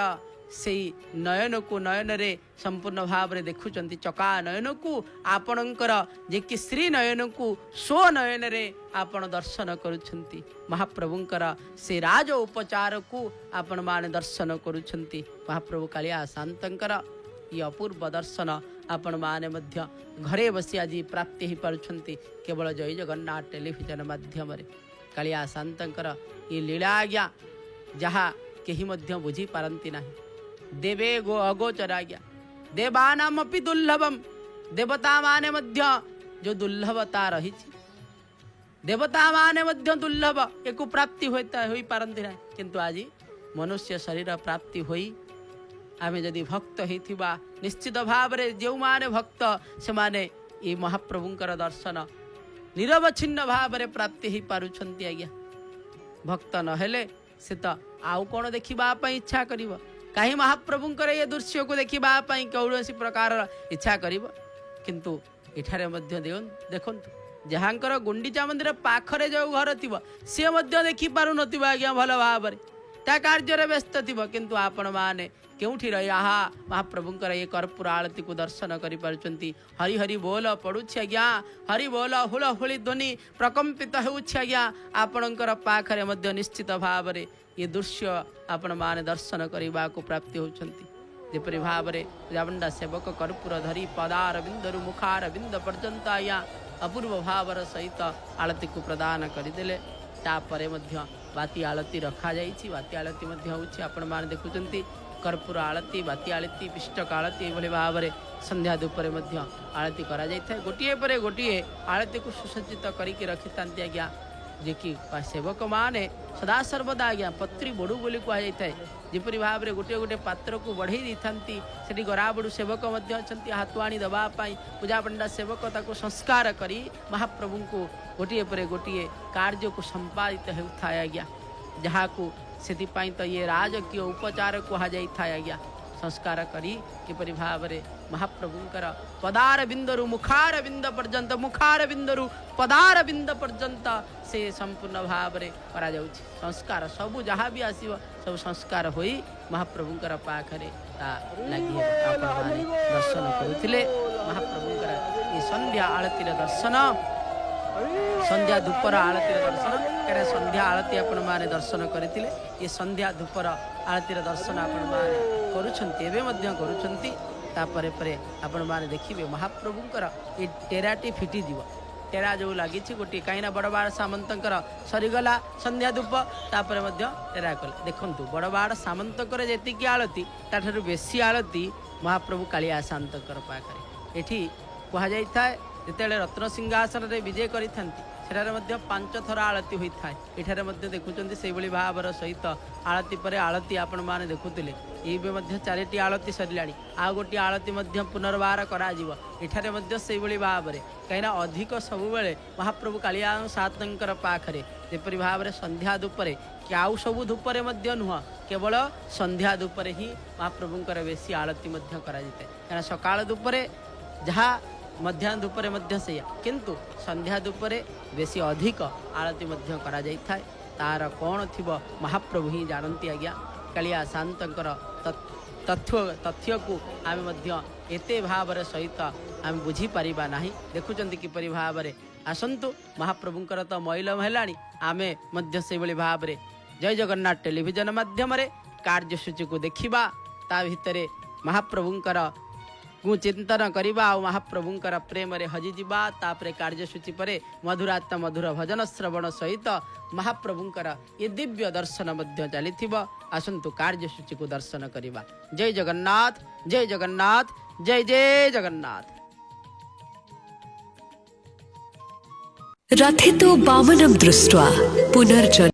से नयन को नयन रे संपूर्ण भाव रे देखुचंती चका नयन को आपणकर जे कि श्री नयन को सो नयन रे आपण दर्शन करुछंती महाप्रभुंकर से राज उपचार को आपण मान दर्शन करुछंती महाप्रभु कालिया शांतंकर ये अपूर्व दर्शन आपण माने मध्य घरे बसी आज प्राप्ति ही पारुछंती केवल जय जगन्नाथ टेलीविजन माध्यम रे कालिया शांतंकर ये लीला आज्ञा जहा केही मध्य बुझी पारंती नाही देवे गो अगोचर आज्ञा देवानामपि दुर्लभम देवता माने मध्य जो दुर्लभता रही देवता माने मध्य दुर्लभ एक प्राप्ति होता होई पारंती नाही किंतु आज मनुष्य शरीर प्राप्ति होई आमे जदि भक्त होइथिबा निश्चित भाव रे जो माने भक्त से माने ये महाप्रभुंकर दर्शन निरवच्छिन्न भाव रे प्राप्ति ही पारुछंती आज्ञा भक्त नहेले से तो आउ कौन देखा इच्छा करिवो कहीं महाप्रभुंकर ये दृश्य को देखा कौन प्रकार इच्छा करिवो किंतु इठारे मध्य देखंतु जहाँकर गुंडीचा मंदिर पाखरे जो घर थी सी देखी पारु नथिबा आज्ञा भल भाव ता कार्य व्यस्त थी किंतु आपण माने केउठी रही आहा महाप्रभुंकर ये कर्पूर आरती को दर्शन करि पारुचंती हरि हरि बोल पड़ुछि आज्ञा हरि बोल हुल हुली ध्वनि प्रकंपित होउछि आज्ञा आपणकर पाखरे मध्य निश्चित भाव रे ये दृश्य आपण माने दर्शन करबा को प्राप्ति होउछंती जेपरि भाव रे रावणा सेवक कर्पूर धरी पदार बिंदरु मुखार बिंद पर्यंत आया अपूर्व भावर सहित आरती को प्रदान करदेले तापरे मध्य बाती आलती रखा जाइछि। बाती आलती मध्य होउछि आपण मान देखुचंती कर्पूर आलती, बाती आलती, पिष्टक आलती एभली भाव में संध्या धूपर मध्य आलती करा जाइଥାଏ। गोटिए पर गोटिए आलती को सुसज्जित करिके रखिथांती आज्ञा जे कि सेवक माने सदा सर्वदा आज्ञा पत्री बड़ू बोली कहुए जेपरी भाव में गोटे गोटे पात्र को बढ़ई दी था से गराबड़ू सेवक हाथुआणी दवापाई पूजा पंडा सेवक ताको संस्कार करी महाप्रभु को गोटे पर गोटे कार्य को संपादित होता है आज्ञा जहाँ को से तो ये राजकीय उपचार कहुई था आज्ञा संस्कार करी किपरि भाव में महाप्रभुंकर पदार बिंदरु मुखार बिंद पर्यंत मुखार बिंदरु पदार बिंद पर्यंत से संपूर्ण भाव में करा जाउछि संस्कार सबु जहाँ भी आसीब सब संस्कार होई महाप्रभुंकर पाखरे लगी दर्शन करुथिले। महाप्रभुंकर ये संध्या आरती दर्शन संध्या धूपर आरती दर्शन क्या संध्या आरती आपण माने दर्शन करते ये संध्या धूपर आरती दर्शन आपण माने करुछंती तापर परे आपण माने देखिबे महाप्रभुंकर ये टेराटी फिटी दिव टेरा जो लगी गोटे कहीं बड़बाड़ सामंतर सरीगला संध्या धूप तापर टेरा कले देखु बड़बाड़ सामंतर जी आलती ताठू बेसी आलती महाप्रभु कालिया शांतर पाखे एठी कहुई थाए जिते रत्न सिंहासन रे विजय करि सेठारे 5 थर आलती होता है। एठारे देखुं से भाव सहित आलती पर आलती आपण मैंने देखुले ये चारिटी आलती सरला आ गोटे आलती पुनर्बार करा से भाव में कहीं अधिक सब महाप्रभु कालिया सातंकर पाखरे जेपरी भाव में संध्या धूपरे कि आउ सब धूपरे नुह केवल संध्या धूपरे ही महाप्रभुंकर बेसी आलती करा सकाळ धूपरे जहाँ मध्याह्न धूपरे से किंतु संध्या धूपरे बेसी अधिक आरती करा जाय थाए तार कौन थी महाप्रभु ही जानती आज्ञा कालिया शांतर तथ्य को आम एते भाव सहित आम बुझीपर ना देखुं किपरि भाव में आसतु महाप्रभुंकर तो मैलम है आमे से भाव में जय जगन्नाथ टेलीविजन माध्यम कार्यसूची को देखा ता भितर महाप्रभुंकर को चिंतन करवा और महाप्रभुंकर प्रेम रे हजिजा तापर कार्यसूची पर मधुरात्मा मधुर भजन श्रवण सहित महाप्रभुंकर ये दिव्य दर्शन चली आसंतु कार्यसूची को दर्शन करवा। जय जगन्नाथ जय जगन्नाथ जय जय जगन्नाथ। रथितो वामनं दृष्ट्वा पुनर्जन्म